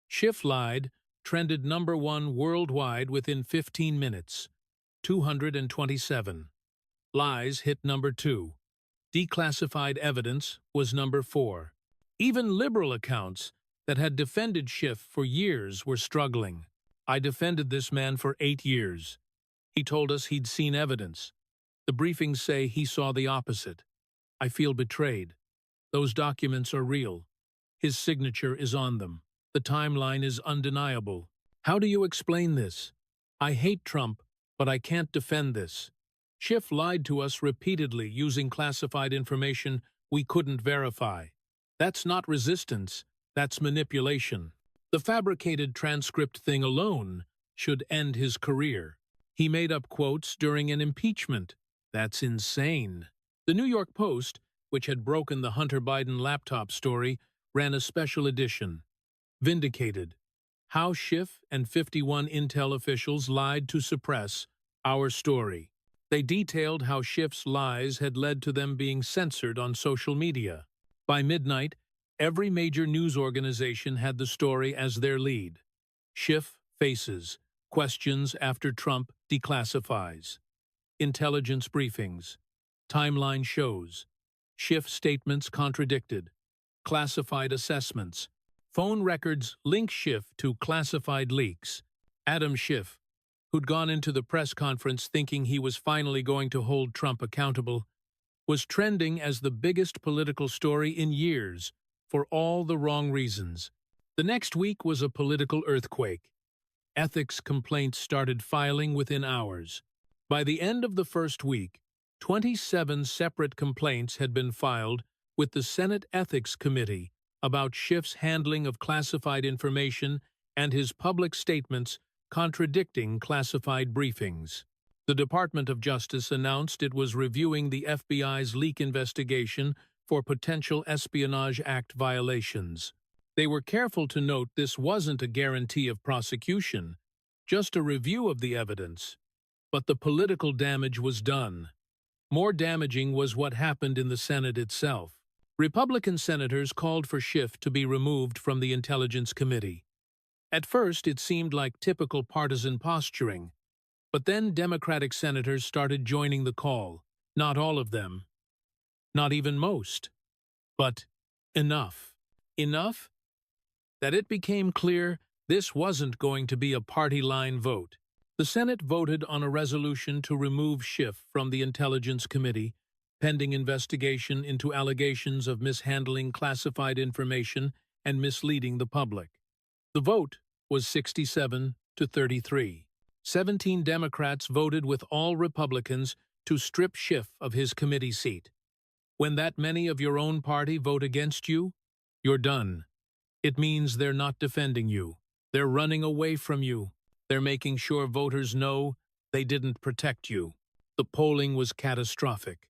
[SPEAKER 1] Schiff lied, trended #1 worldwide within 15 minutes. 227. Lies hit #2. Declassified evidence was #4. Even liberal accounts that had defended Schiff for years were struggling. I defended this man for 8 years. He told us he'd seen evidence. The briefings say he saw the opposite. I feel betrayed. Those documents are real. His signature is on them. The timeline is undeniable. How do you explain this? I hate Trump, but I can't defend this. Schiff lied to us repeatedly using classified information we couldn't verify. That's not resistance, that's manipulation. The fabricated transcript thing alone should end his career. He made up quotes during an impeachment. That's insane. The New York Post, which had broken the Hunter Biden laptop story, ran a special edition. Vindicated. How Schiff and 51 Intel officials lied to suppress our story. They detailed how Schiff's lies had led to them being censored on social media. By midnight, every major news organization had the story as their lead. Schiff faces questions after Trump declassifies. Intelligence briefings. Timeline shows. Schiff statements contradicted. Classified assessments. Phone records link Schiff to classified leaks. Adam Schiff, who'd gone into the press conference thinking he was finally going to hold Trump accountable, was trending as the biggest political story in years for all the wrong reasons. The next week was a political earthquake. Ethics complaints started filing within hours. By the end of the first week, 27 separate complaints had been filed with the Senate Ethics Committee about Schiff's handling of classified information and his public statements contradicting classified briefings. The Department of Justice announced it was reviewing the FBI's leak investigation for potential Espionage Act violations. They were careful to note this wasn't a guarantee of prosecution, just a review of the evidence. But the political damage was done. More damaging was what happened in the Senate itself. Republican senators called for Schiff to be removed from the Intelligence Committee. At first, it seemed like typical partisan posturing, but then Democratic senators started joining the call. Not all of them. Not even most. But enough. Enough that it became clear this wasn't going to be a party line vote. The Senate voted on a resolution to remove Schiff from the Intelligence Committee, pending investigation into allegations of mishandling classified information and misleading the public. The vote was 67 to 33. 17 Democrats voted with all Republicans to strip Schiff of his committee seat. When that many of your own party vote against you, you're done. It means they're not defending you. They're running away from you. They're making sure voters know they didn't protect you. The polling was catastrophic.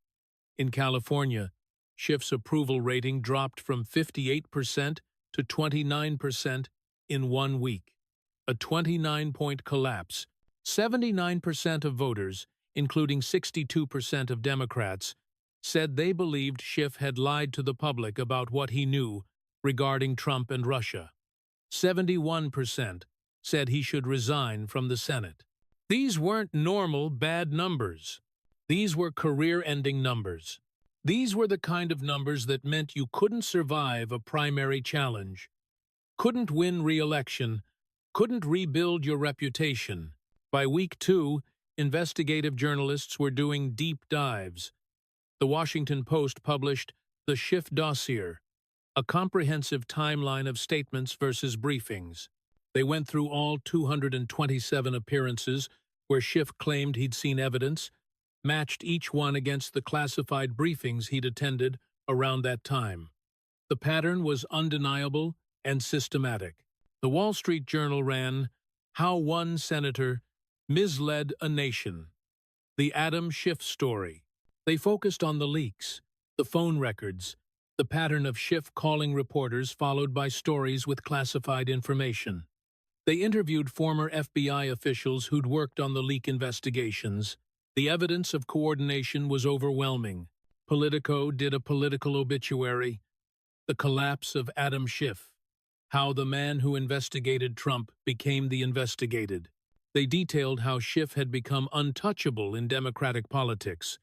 [SPEAKER 1] In California, Schiff's approval rating dropped from 58% to 29% in 1 week. A 29-point collapse. 79% of voters, including 62% of Democrats, said they believed Schiff had lied to the public about what he knew regarding Trump and Russia. 71% said he should resign from the Senate. These weren't normal bad numbers. These were career-ending numbers. These were the kind of numbers that meant you couldn't survive a primary challenge, couldn't win re-election, couldn't rebuild your reputation. By week 2, investigative journalists were doing deep dives. The Washington Post published The Schiff Dossier, a comprehensive timeline of statements versus briefings. They went through all 227 appearances where Schiff claimed he'd seen evidence, matched each one against the classified briefings he'd attended around that time. The pattern was undeniable and systematic. The Wall Street Journal ran, How One Senator Misled a Nation. The Adam Schiff story. They focused on the leaks, the phone records, the pattern of Schiff calling reporters followed by stories with classified information. They interviewed former FBI officials who'd worked on the leak investigations. The evidence of coordination was overwhelming. Politico did a political obituary. The collapse of Adam Schiff. How the man who investigated Trump became the investigated. They detailed how Schiff had become untouchable in Democratic politics.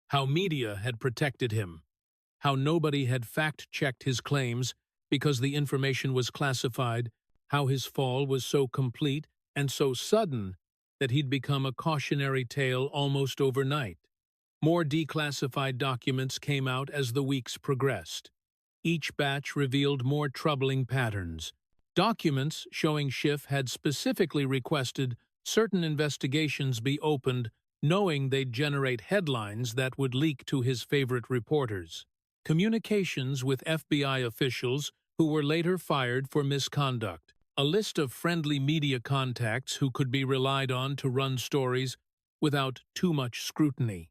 [SPEAKER 1] How media had protected him. How nobody had fact-checked his claims because the information was classified. How his fall was so complete and so sudden that he'd become a cautionary tale almost overnight. More declassified documents came out as the weeks progressed. Each batch revealed more troubling patterns. Documents showing Schiff had specifically requested certain investigations be opened, knowing they'd generate headlines that would leak to his favorite reporters. Communications with FBI officials who were later fired for misconduct. a list of friendly media contacts who could be relied on to run stories without too much scrutiny.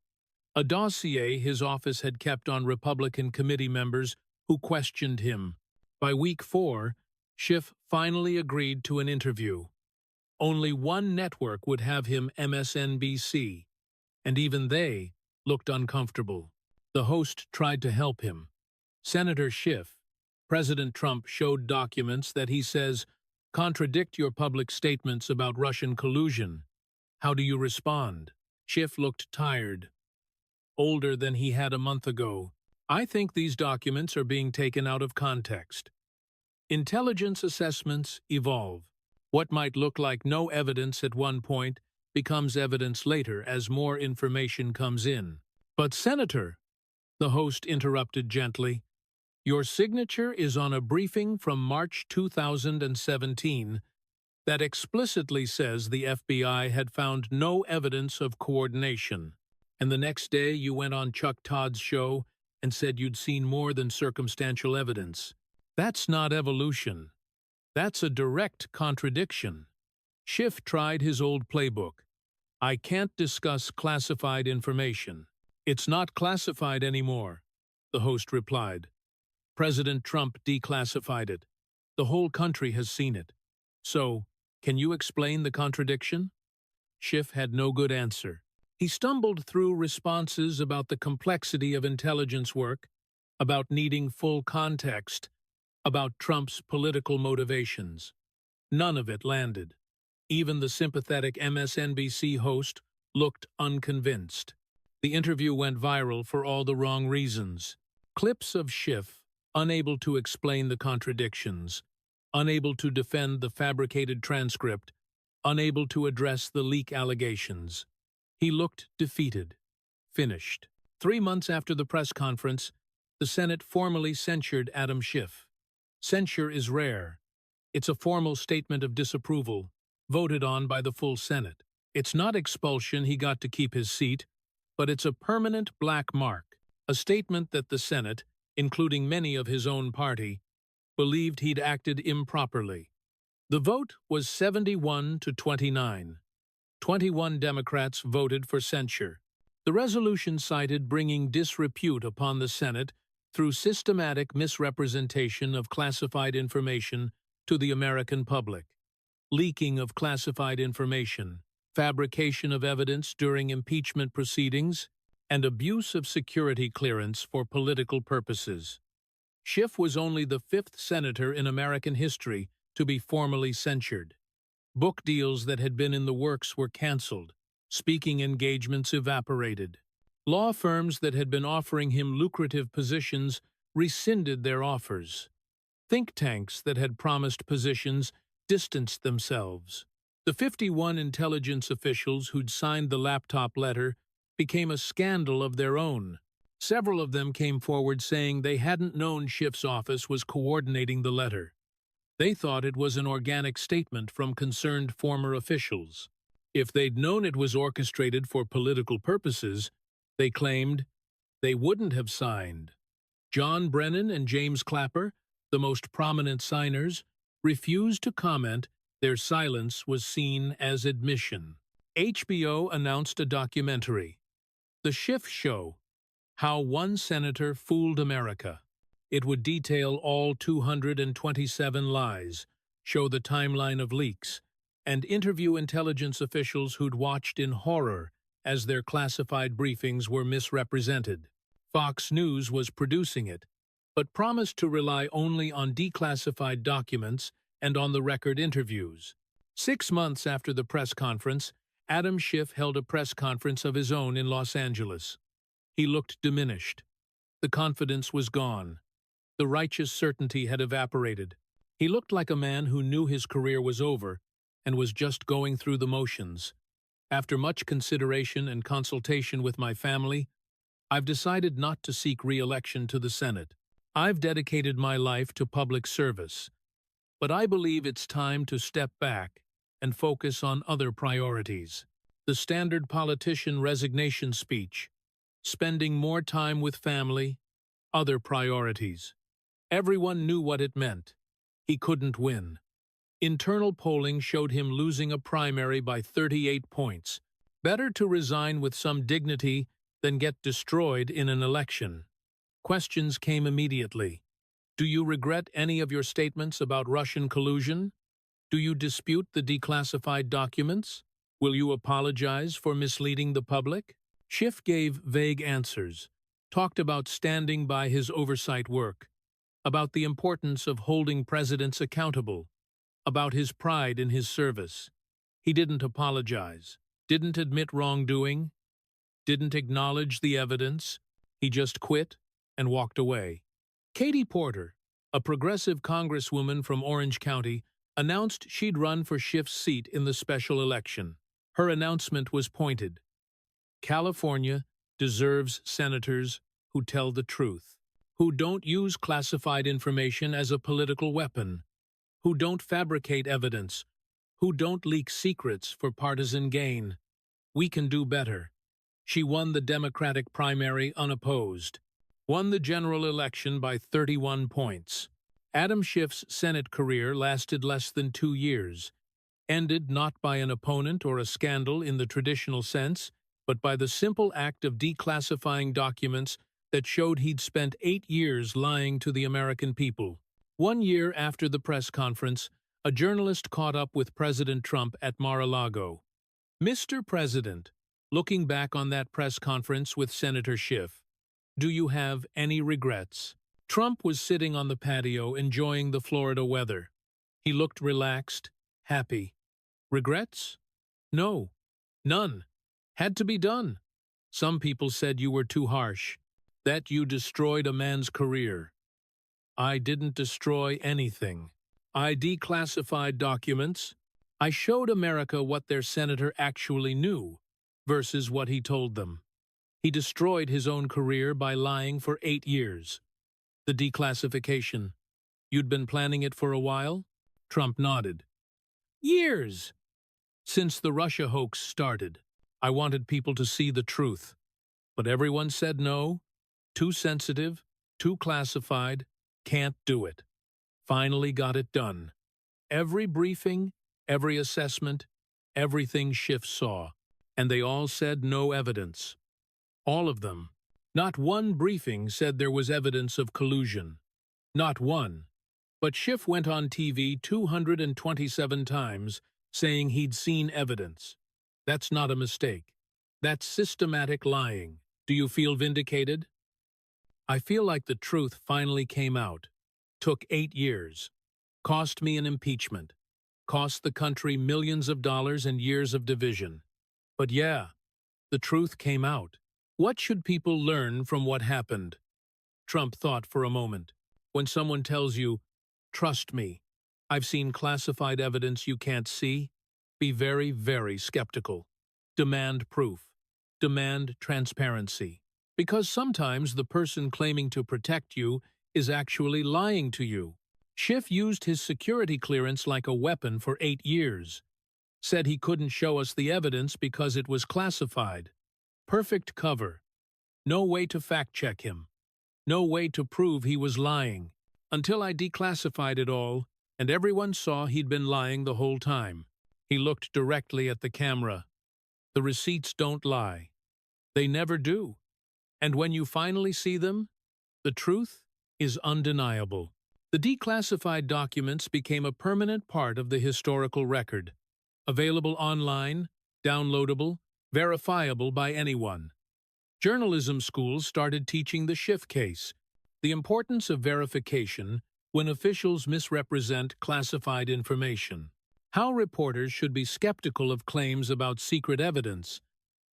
[SPEAKER 1] A dossier his office had kept on Republican committee members who questioned him. By week 4, Schiff finally agreed to an interview. Only one network would have him, MSNBC, and even they looked uncomfortable. The host tried to help him. Senator Schiff, President Trump showed documents that he says contradict your public statements about Russian collusion. How do you respond? Schiff looked tired, older than he had a month ago. I think these documents are being taken out of context. Intelligence assessments evolve. What might look like no evidence at one point becomes evidence later as more information comes in. But Senator, the host interrupted gently, your signature is on a briefing from March 2017 that explicitly says the FBI had found no evidence of coordination. And the next day you went on Chuck Todd's show and said you'd seen more than circumstantial evidence. That's not evolution. That's a direct contradiction. Schiff tried his old playbook. I can't discuss classified information. It's not classified anymore, the host replied. President Trump declassified it. The whole country has seen it. So, can you explain the contradiction? Schiff had no good answer. He stumbled through responses about the complexity of intelligence work, about needing full context, about Trump's political motivations. None of it landed. Even the sympathetic MSNBC host looked unconvinced. The interview went viral for all the wrong reasons. Clips of Schiff, unable to explain the contradictions, unable to defend the fabricated transcript, unable to address the leak allegations. He looked defeated, finished. 3 months after the press conference, the Senate formally censured Adam Schiff. Censure is rare. It's a formal statement of disapproval, voted on by the full Senate. It's not expulsion, he got to keep his seat, but it's a permanent black mark, a statement that the Senate, including many of his own party, believed he'd acted improperly. The vote was 71 to 29. 21 Democrats voted for censure. The resolution cited bringing disrepute upon the Senate through systematic misrepresentation of classified information to the American public, leaking of classified information, fabrication of evidence during impeachment proceedings, and abuse of security clearance for political purposes. Schiff was only the 5th senator in American history to be formally censured. Book deals that had been in the works were canceled. Speaking engagements evaporated. Law firms that had been offering him lucrative positions rescinded their offers. Think tanks that had promised positions distanced themselves. The 51 intelligence officials who'd signed the laptop letter became a scandal of their own. Several of them came forward saying they hadn't known Schiff's office was coordinating the letter. They thought it was an organic statement from concerned former officials. If they'd known it was orchestrated for political purposes, they claimed, they wouldn't have signed. John Brennan and James Clapper, the most prominent signers, refused to comment. Their silence was seen as admission. HBO announced a documentary, The Schiff Show: How One Senator Fooled America. It would detail all 227 lies, show the timeline of leaks, and interview intelligence officials who'd watched in horror as their classified briefings were misrepresented. Fox News was producing it, but promised to rely only on declassified documents and on-the-record interviews. 6 months after the press conference, Adam Schiff held a press conference of his own in Los Angeles. He looked diminished. The confidence was gone. The righteous certainty had evaporated. He looked like a man who knew his career was over and was just going through the motions. After much consideration and consultation with my family, I've decided not to seek re-election to the Senate. I've dedicated my life to public service, but I believe it's time to step back and focus on other priorities. The standard politician resignation speech, spending more time with family, other priorities. Everyone knew what it meant. He couldn't win. Internal polling showed him losing a primary by 38 points. Better to resign with some dignity than get destroyed in an election. Questions came immediately. Do you regret any of your statements about Russian collusion? Do you dispute the declassified documents? Will you apologize for misleading the public? Schiff gave vague answers, talked about standing by his oversight work, about the importance of holding presidents accountable, about his pride in his service. He didn't apologize, didn't admit wrongdoing, didn't acknowledge the evidence. He just quit and walked away. Katie Porter, a progressive congresswoman from Orange County, announced she'd run for Schiff's seat in the special election. Her announcement was pointed. California deserves senators who tell the truth, who don't use classified information as a political weapon, who don't fabricate evidence, who don't leak secrets for partisan gain. We can do better. She won the Democratic primary unopposed, won the general election by 31 points. Adam Schiff's Senate career lasted less than 2 years, ended not by an opponent or a scandal in the traditional sense, but by the simple act of declassifying documents that showed he'd spent 8 years lying to the American people. 1 year after the press conference, a journalist caught up with President Trump at Mar-a-Lago. Mr. President, looking back on that press conference with Senator Schiff, do you have any regrets? Trump was sitting on the patio enjoying the Florida weather. He looked relaxed, happy. Regrets? No. None. Had to be done. Some people said you were too harsh, that you destroyed a man's career. I didn't destroy anything. I declassified documents. I showed America what their senator actually knew versus what he told them. He destroyed his own career by lying for 8 years. The declassification. You'd been planning it for a while? Trump nodded. Years! Since the Russia hoax started, I wanted people to see the truth. But everyone said no, too sensitive, too classified, can't do it. Finally got it done. Every briefing, every assessment, everything Schiff saw, and they all said no evidence. All of them. Not one briefing said there was evidence of collusion. Not one. But Schiff went on TV 227 times saying he'd seen evidence. That's not a mistake. That's systematic lying. Do you feel vindicated? I feel like the truth finally came out. Took 8 years. Cost me an impeachment. Cost the country millions of dollars and years of division. But yeah, the truth came out. What should people learn from what happened? Trump thought for a moment. When someone tells you, trust me, I've seen classified evidence you can't see, be very, very skeptical. Demand proof. Demand transparency. Because sometimes the person claiming to protect you is actually lying to you. Schiff used his security clearance like a weapon for 8 years. Said he couldn't show us the evidence because it was classified. Perfect cover. No way to fact-check him. No way to prove he was lying. Until I declassified it all, and everyone saw he'd been lying the whole time. He looked directly at the camera. The receipts don't lie. They never do. And when you finally see them, the truth is undeniable. The declassified documents became a permanent part of the historical record. Available online, downloadable, verifiable by anyone. Journalism schools started teaching the Schiff case, the importance of verification when officials misrepresent classified information. How reporters should be skeptical of claims about secret evidence.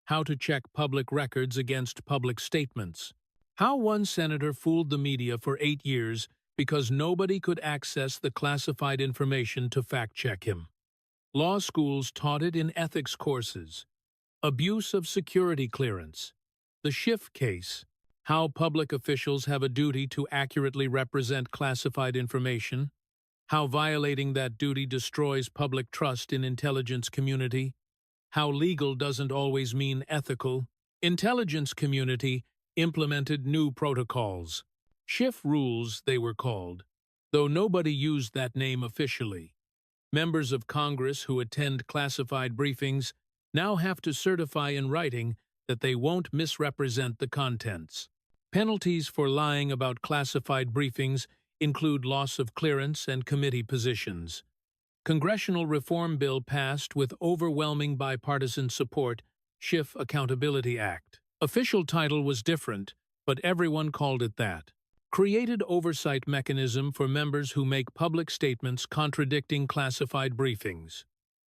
[SPEAKER 1] How to check public records against public statements. How one senator fooled the media for 8 years because nobody could access the classified information to fact-check him. Law schools taught it in ethics courses. Abuse of security clearance. The Schiff case. How public officials have a duty to accurately represent classified information. How violating that duty destroys public trust in intelligence community. How legal doesn't always mean ethical. Intelligence community implemented new protocols. Schiff rules, they were called, though nobody used that name officially. Members of Congress who attend classified briefings now have to certify in writing that they won't misrepresent the contents. Penalties for lying about classified briefings include loss of clearance and committee positions. Congressional reform bill passed with overwhelming bipartisan support, Schiff Accountability Act. Official title was different, but everyone called it that. Created oversight mechanism for members who make public statements contradicting classified briefings.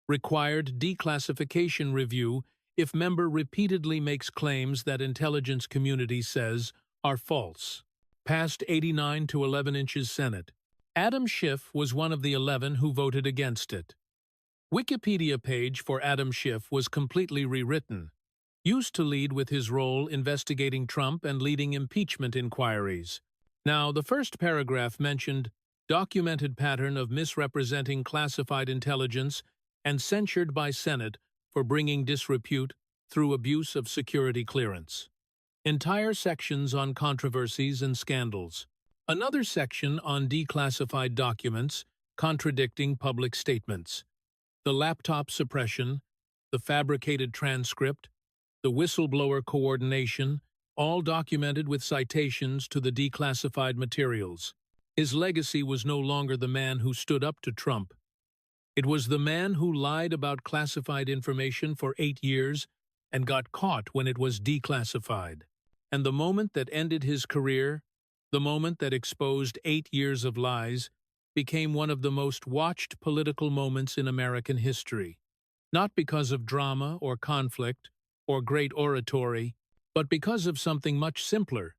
[SPEAKER 1] Required declassification review if member repeatedly makes claims that intelligence community says are false. Passed 89 to 11 inches Senate. Adam Schiff was one of the 11 who voted against it. Wikipedia page for Adam Schiff was completely rewritten. Used to lead with his role investigating Trump and leading impeachment inquiries. Now, the first paragraph mentioned documented pattern of misrepresenting classified intelligence and censured by Senate for bringing disrepute through abuse of security clearance. Entire sections on controversies and scandals. Another section on declassified documents contradicting public statements. The laptop suppression, the fabricated transcript, the whistleblower coordination, all documented with citations to the declassified materials. His legacy was no longer the man who stood up to Trump. It was the man who lied about classified information for 8 years and got caught when it was declassified. And the moment that ended his career, the moment that exposed 8 years of lies, became one of the most watched political moments in American history. Not because of drama or conflict or great oratory, but because of something much simpler.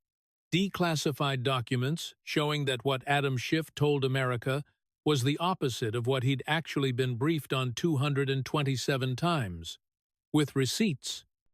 [SPEAKER 1] Declassified documents showing that what Adam Schiff told America was the opposite of what he'd actually been briefed on 227 times. With receipts,